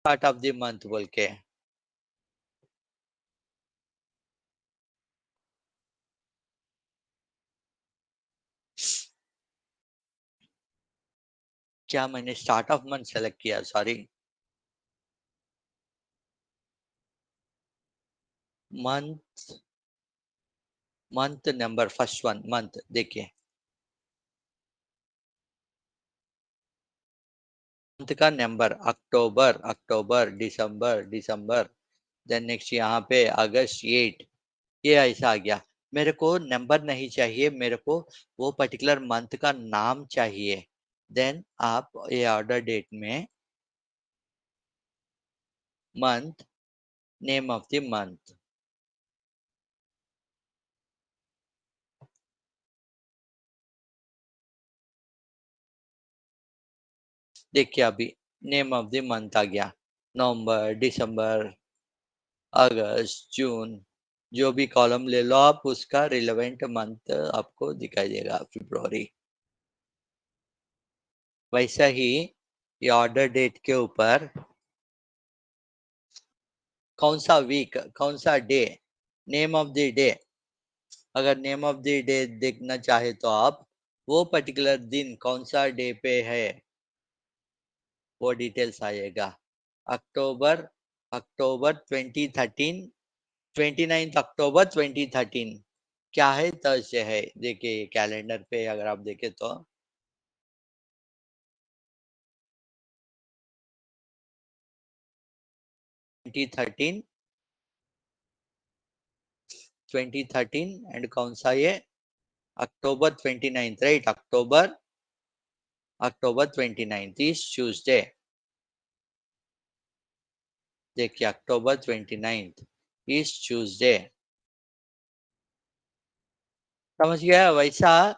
पार्ट ऑफ द मंथ बोल के, क्या मैंने स्टार्ट ऑफ मंथ सेलेक्ट किया, sorry. Month, month number, first one month देखिए, मंथ का नंबर अक्टूबर, अक्टूबर, दिसंबर, दिसंबर, देन नेक्स्ट यहाँ पे अगस्त 8, ये ऐसा आ गया। मेरे को नंबर नहीं चाहिए, मेरे को वो पर्टिकुलर मंथ का नाम चाहिए। देन आप ये ऑर्डर डेट में month, name of the month, देखिए अभी नेम ऑफ द मंथ आ गया, नवंबर, दिसंबर, अगस्त, जून, जो भी कॉलम ले लो आप, उसका रिलेवेंट मंथ आपको दिखाई देगा, फरवरी। वैसा ही ये ऑर्डर डेट के ऊपर कौन सा वीक, कौन सा day, name of the day, अगर नेम ऑफ द डे देखना चाहे तो आप वो पर्टिकुलर दिन कौन सा डे पे है, वो डिटेल्स आएगा। अक्टूबर, अक्टूबर 2013, 29 अक्टूबर 2013 क्या है, थर्सडे है। देखिए कैलेंडर पे अगर आप देखें तो 2013, 2013 एंड कौन सा ये, अक्टूबर 29, right, October, October 29 is Tuesday. देखिए अक्टूबर 29 इज ट्यूसडे, समझ गया वैसा।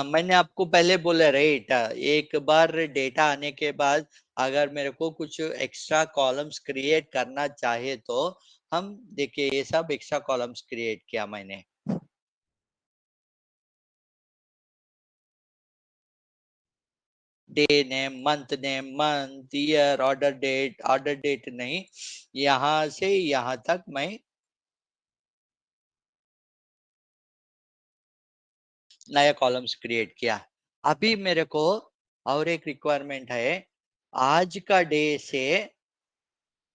मैंने आपको पहले बोला राइट, एक बार डेटा आने के बाद अगर मेरे को कुछ एक्स्ट्रा कॉलम्स क्रिएट करना चाहे तो हम, देखिए ये सब एक्स्ट्रा कॉलम्स क्रिएट किया मैंने। Day name, month name, month, year, order date नहीं, यहाँ से यहाँ तक मैं नया कॉलम्स क्रिएट किया। अभी मेरे को और एक रिक्वायरमेंट है, आज का डे से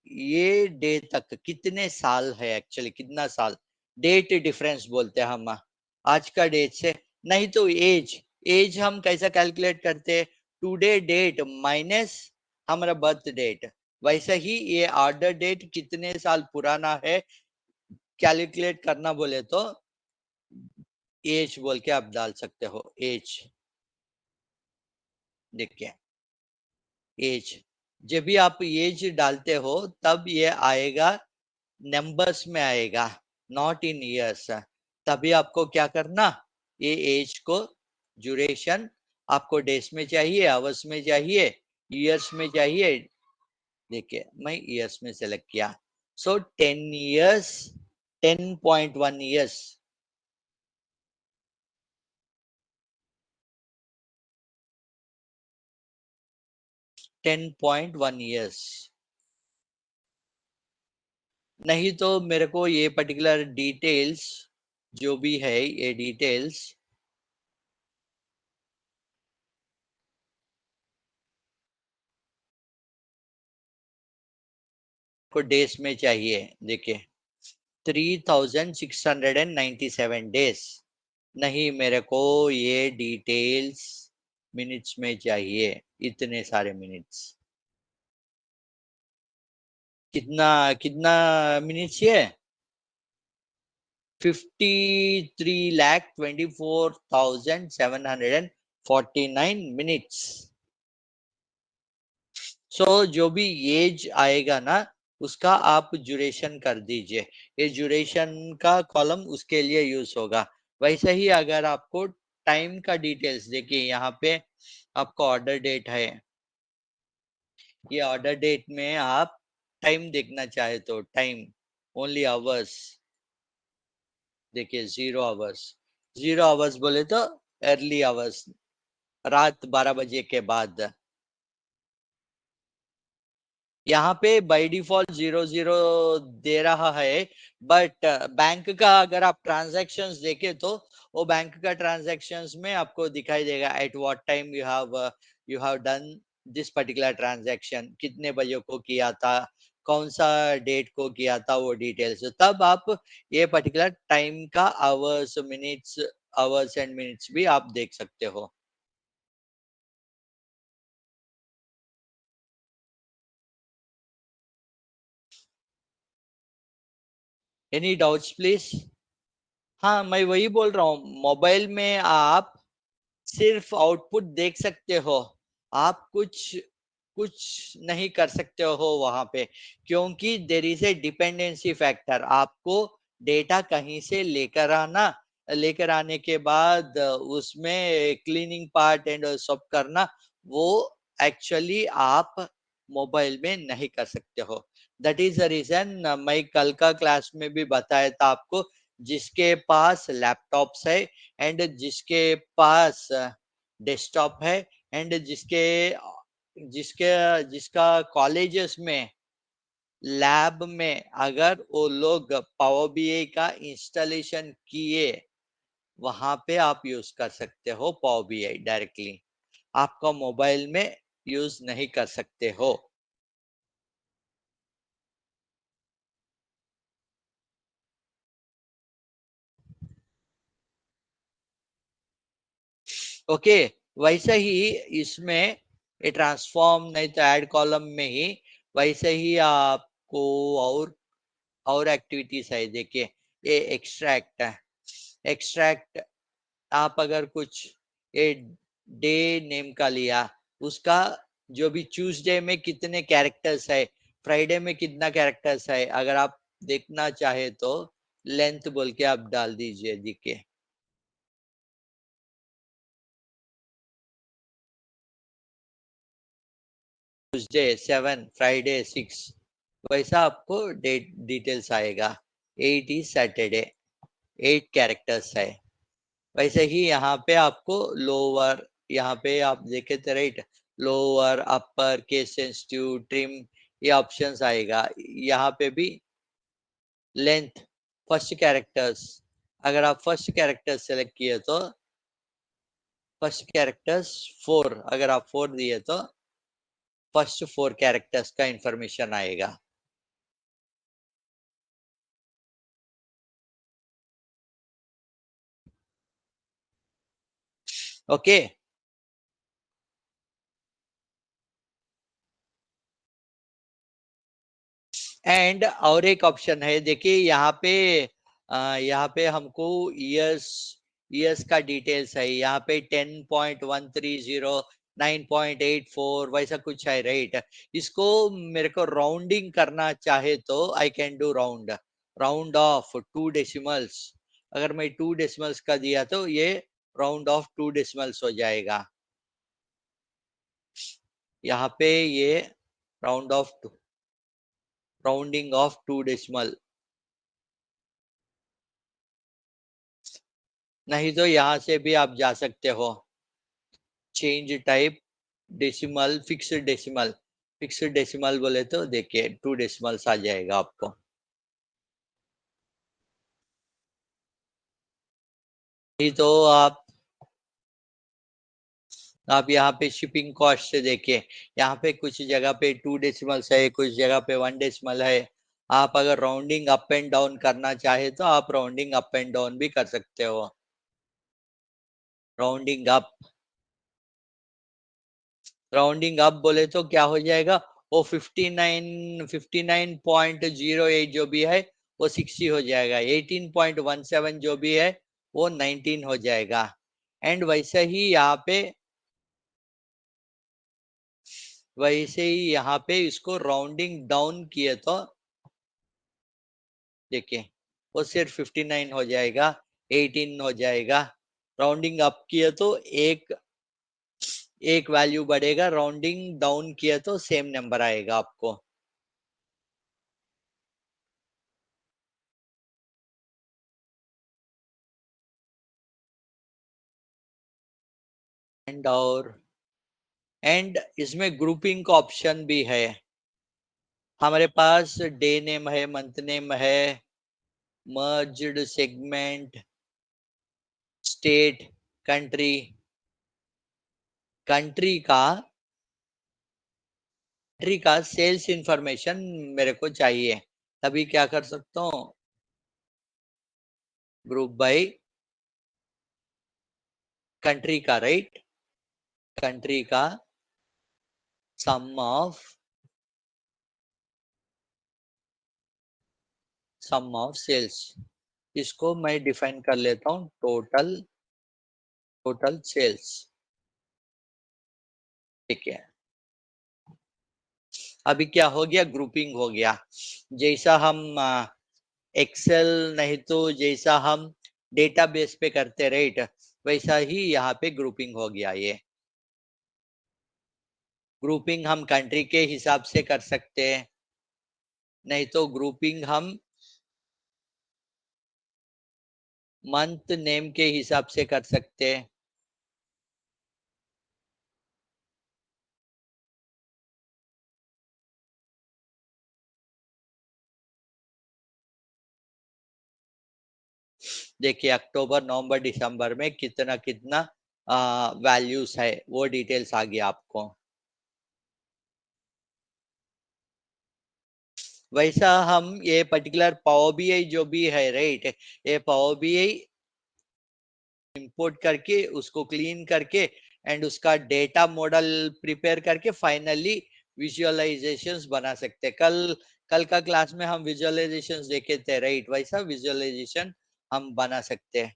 ये डे तक कितने साल है, एक्चुअली कितना साल, डेट डिफरेंस बोलते हैं हम। आज का डेट से नहीं तो एज, एज हम कैसा कैलकुलेट करते हैं, टुडे डेट माइनस हमारा बर्थ डेट, वैसा ही ये ऑर्डर डेट कितने साल पुराना है कैलकुलेट करना बोले तो एज बोल के आप डाल सकते हो, एज। देखिए एज, जब भी आप एज डालते हो तब ये आएगा, नंबर्स में आएगा, नॉट इन ईयर्स। तभी आपको क्या करना, ये एज को ड्यूरेशन आपको डेज में चाहिए, आवर्स में चाहिए, ईयर्स में चाहिए। देखिए मैं ईयर्स में सेलेक्ट किया, सो 10 ईयर्स, 10.1 ईयर्स, 10.1 ईयर्स। नहीं तो मेरे को ये पर्टिकुलर डिटेल्स जो भी है, ये डिटेल्स को डेज में चाहिए। देखिए 3697 डेज, नहीं मेरे को ये डिटेल्स मिनट्स में चाहिए, इतने सारे मिनट्स। कितना, कितना मिनट्स ये, 53,24,749 मिनट्स। सो जो भी एज आएगा ना, उसका आप ड्यूरेशन कर दीजिए, ये ड्यूरेशन का कॉलम उसके लिए यूज होगा। वैसे ही अगर आपको टाइम का डिटेल्स, देखिए यहाँ पे आपको ऑर्डर डेट है, ये ऑर्डर डेट में आप टाइम देखना चाहे तो टाइम, ओनली आवर्स, देखिए 0 आवर्स, 0 आवर्स बोले तो अर्ली आवर्स, रात 12 बजे के बाद। यहाँ पे बाय डिफॉल्ट 00 दे रहा है, बट बैंक का अगर आप ट्रांजैक्शंस देखें तो वो बैंक का ट्रांजैक्शंस में आपको दिखाई देगा at what time you have done this particular transaction, कितने बजे को किया था, कौन सा डेट को किया था वो डिटेल्स, तब आप ये पर्टिकुलर टाइम का आवर्स एंड मिनट्स भी आप देख सकते हो। Any doubts please? हाँ, मैं वही बोल रहा हूँ, मोबाइल में आप सिर्फ आउटपुट देख सकते हो, आप कुछ कुछ नहीं कर सकते हो वहां पे, क्योंकि there is a dependency factor. आपको डेटा कहीं से लेकर आने के बाद उसमें क्लीनिंग पार्ट एंड सब करना, वो एक्चुअली आप मोबाइल में नहीं कर सकते हो। दैट इज द रीजन मैं कल का क्लास में भी बताया था आपको, जिसके पास लैपटॉप्स है एंड जिसके पास डेस्कटॉप है एंड जिसके जिसका कॉलेजेस में लैब में अगर वो लोग पावर बीआई का इंस्टॉलेशन किए, वहां पे आप यूज कर सकते हो पावर बीआई डायरेक्टली, आपका मोबाइल में यूज नहीं कर सकते हो। ओके, वैसे ही इसमें ये ट्रांसफॉर्म नहीं तो ऐड कॉलम में ही वैसे ही आपको और एक्टिविटीज है, देखिए ये एक्सट्रैक्ट है। एक्सट्रैक्ट, आप अगर कुछ ये डे नेम का लिया, उसका जो भी ट्यूसडे में कितने कैरेक्टर्स है, फ्राइडे में कितना कैरेक्टर्स है, अगर आप देखना चाहे तो लेंथ बोल के आप डाल दीजिए, देखिए ट्यूसडे 7, फ्राइडे 6, वैसा आपको डेट डिटेल्स आएगा। 8 इज सैटरडे, 8 कैरेक्टर्स है। वैसे ही यहाँ पे आपको लोअर, यहाँ पे आप देखे थे right, lower upper case sensitive trim, ये ऑप्शंस आएगा। यहाँ पे भी लेंथ, फर्स्ट कैरेक्टर्स, अगर आप फर्स्ट कैरेक्टर सेलेक्ट किए तो फर्स्ट कैरेक्टर्स 4, अगर आप 4 दिए तो फर्स्ट 4 कैरेक्टर्स का इंफॉर्मेशन आएगा। ओके, एंड और एक ऑप्शन है, देखिए यहाँ पे हमको ईयर्स ईयर्स का डिटेल्स है, यहाँ पे 10.130, 9.84 वैसा कुछ है राइट। इसको मेरे को राउंडिंग करना चाहे तो I can do round of 2 decimals. अगर मैं 2 डेसिमल्स का दिया तो ये राउंड ऑफ 2 डेसिमल्स हो जाएगा। यहाँ पे ये round of rounding off 2 decimal, नहीं तो यहाँ से भी आप जा सकते हो, change type decimal, fixed decimal बोले तो देखिए 2 डेसिमल्स आ जाएगा आपको। नहीं तो आप यहाँ पे शिपिंग कॉस्ट से देखिए, यहाँ पे कुछ जगह पे 2 डेसिमल्स है, कुछ जगह पे 1 डेसिमल है। आप अगर राउंडिंग अप एंड डाउन करना चाहे तो आप राउंडिंग अप एंड डाउन भी कर सकते हो। राउंडिंग अप, राउंडिंग अप बोले तो क्या हो जाएगा, वो 59.08 जो भी है वो 60 हो जाएगा, 18.17 जो भी है वो 19 हो जाएगा। एंड वैसे ही यहाँ पे इसको राउंडिंग डाउन किए तो देखिए वो सिर्फ 59 हो जाएगा, 18 हो जाएगा। राउंडिंग अप किए तो एक एक वैल्यू बढ़ेगा, राउंडिंग डाउन किया तो सेम नंबर आएगा आपको। और एंड इसमें ग्रुपिंग का ऑप्शन भी है। हमारे पास डे नेम है, मंथ नेम है, merged segment, state, country. Country का कंट्री का सेल्स इंफॉर्मेशन मेरे को चाहिए, तभी क्या कर सकता हूँ, ग्रुप बाय कंट्री का, राइट, कंट्री का सम ऑफ सेल्स, इसको मैं डिफाइन कर लेता हूँ, टोटल सेल्स। ठीक है, अभी क्या हो गया, ग्रुपिंग हो गया। जैसा हम एक्सेल नहीं तो जैसा हम डेटाबेस पे करते, राइट, वैसा ही यहाँ पे ग्रुपिंग हो गया। ये ग्रुपिंग हम कंट्री के हिसाब से कर सकते हैं, नहीं तो ग्रुपिंग हम मंथ नेम के हिसाब से कर सकते हैं। देखिए अक्टूबर नवंबर दिसंबर में कितना कितना वैल्यूज है, वो डिटेल्स आ गया आपको। वैसा हम ये पर्टिकुलर पावर बीआई जो भी है, राइट, ये पावर बीआई इंपोर्ट करके उसको क्लीन करके एंड उसका डेटा मॉडल प्रिपेयर करके फाइनली विजुअलाइजेशंस बना सकते हैं। कल कल का क्लास में हम विजुअलाइजेशंस देखे थे, राइट, वैसा विजुअलाइजेशन हम बना सकते हैं।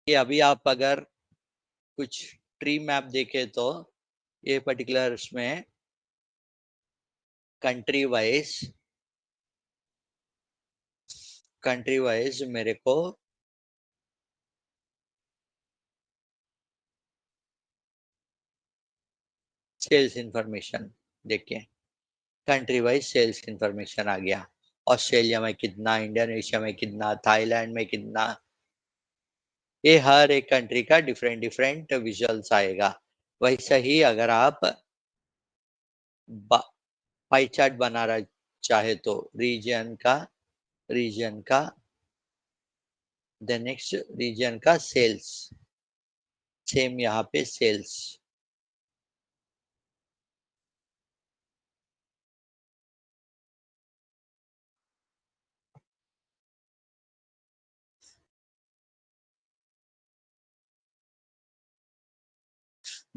कि अभी आप अगर कुछ ट्री मैप देखे तो ये पर्टिकुलर में कंट्री वाइज मेरे को सेल्स इंफॉर्मेशन, देखिए कंट्री वाइज सेल्स इंफॉर्मेशन आ गया। ऑस्ट्रेलिया में कितना, इंडोनेशिया में कितना, थाईलैंड में कितना, ये हर एक कंट्री का डिफरेंट डिफरेंट विजुअल्स आएगा। वैसा ही अगर आप पाई चार्ट बनाना चाहे तो रीजन का द नेक्स्ट रीजन का सेल्स, सेम यहाँ पे सेल्स।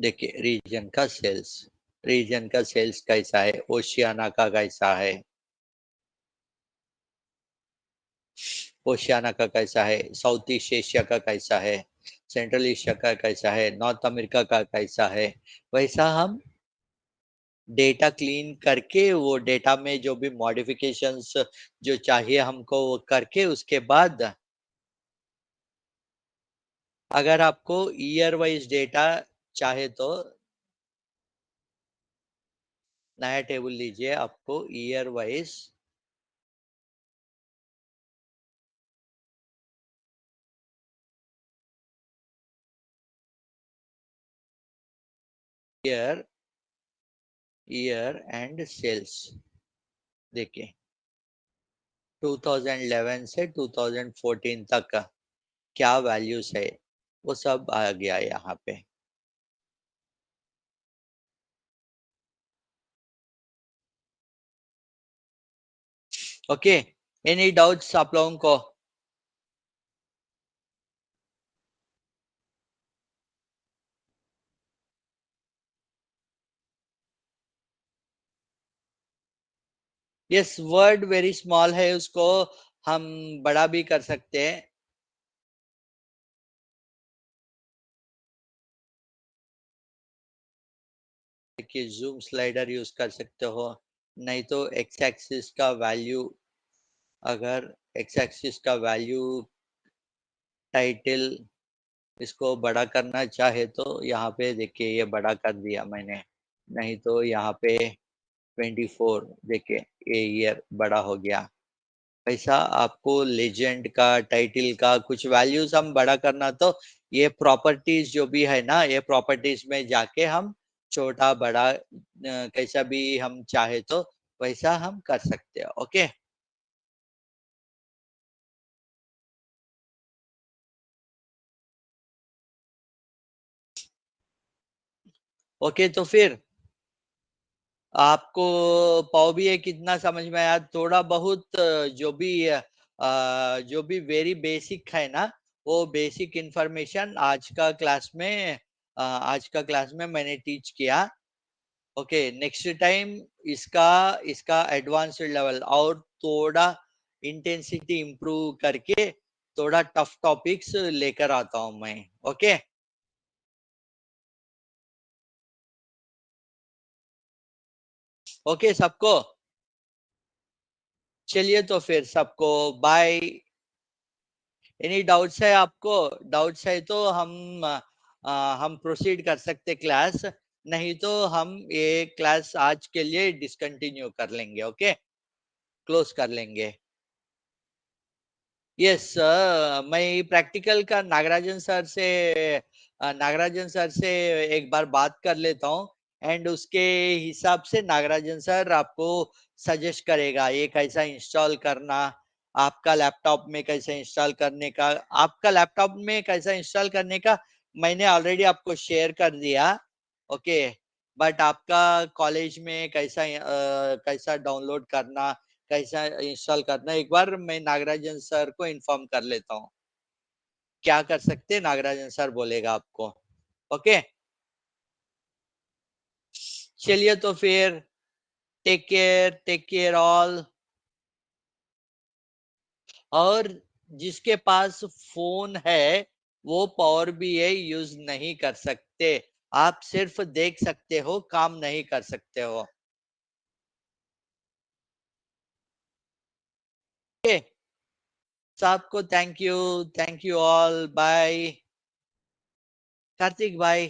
देखिए रीजन का सेल्स कैसा है, ओशियाना का कैसा है, ओशियाना का कैसा है, साउथ ईस्ट एशिया का कैसा है, सेंट्रल एशिया का कैसा है, नॉर्थ अमेरिका का कैसा है, वैसा हम डेटा क्लीन करके वो डेटा में जो भी मॉडिफिकेशंस जो चाहिए हमको वो करके उसके बाद अगर आपको ईयर वाइज डेटा चाहे तो नया टेबल लीजिए, आपको year wise year year and sales, देखिए 2011 से 2014 तक का क्या वैल्यूज है वो सब आ गया यहाँ पे। ओके, एनी डाउट्स आप लोगों को? यस, वर्ड वेरी स्मॉल है, उसको हम बड़ा भी कर सकते हैं। देखिए जूम स्लाइडर यूज कर सकते हो, नहीं तो एक्स एक्सिस का वैल्यू, अगर एक्स एक्सिस का वैल्यू टाइटल इसको बड़ा करना चाहे तो यहाँ पे देखिए ये बड़ा कर दिया मैंने, नहीं तो यहाँ पे 24, देखिए ये ईयर बड़ा हो गया। वैसा आपको लेजेंड का टाइटल का कुछ वैल्यूज हम बड़ा करना तो ये प्रॉपर्टीज जो भी है ना, ये प्रॉपर्टीज में जाके हम छोटा बड़ा कैसा भी हम चाहे तो वैसा हम कर सकते हैं। ओके। ओके, तो फिर आपको पाव भी कितना समझ में आया? थोड़ा बहुत जो भी वेरी बेसिक है ना, वो बेसिक इंफॉर्मेशन आज का क्लास में मैंने टीच किया। ओके, नेक्स्ट टाइम इसका इसका एडवांस्ड लेवल और थोड़ा इंटेंसिटी इम्प्रूव करके थोड़ा टफ टॉपिक्स लेकर आता हूं मैं। ओके। ओके सबको। चलिए तो फिर सबको बाय। एनी डाउट्स है आपको? डाउट्स है तो हम प्रोसीड कर सकते क्लास, नहीं तो हम ये क्लास आज के लिए डिसकंटिन्यू कर लेंगे। ओके, क्लोज कर लेंगे। यस, मैं प्रैक्टिकल का नागराजन सर से एक बार बात कर लेता हूँ, एंड उसके हिसाब से नागराजन सर आपको सजेस्ट करेगा ये कैसा इंस्टॉल करना, आपका लैपटॉप में कैसे इंस्टॉल करने का। आपका लैपटॉप में कैसा इंस्टॉल करने का मैंने ऑलरेडी आपको शेयर कर दिया। ओके, बट आपका कॉलेज में कैसा डाउनलोड करना, कैसा इंस्टॉल करना, एक बार मैं नागराजन सर को इन्फॉर्म कर लेता हूँ। क्या कर सकते हैं, नागराजन सर बोलेगा आपको। ओके, चलिए तो फिर टेक केयर ऑल। और जिसके पास फोन है वो पावर बीआई यूज नहीं कर सकते। आप सिर्फ देख सकते हो, काम नहीं कर सकते हो। ओके, सबको thank you all, bye. Kartik भाई।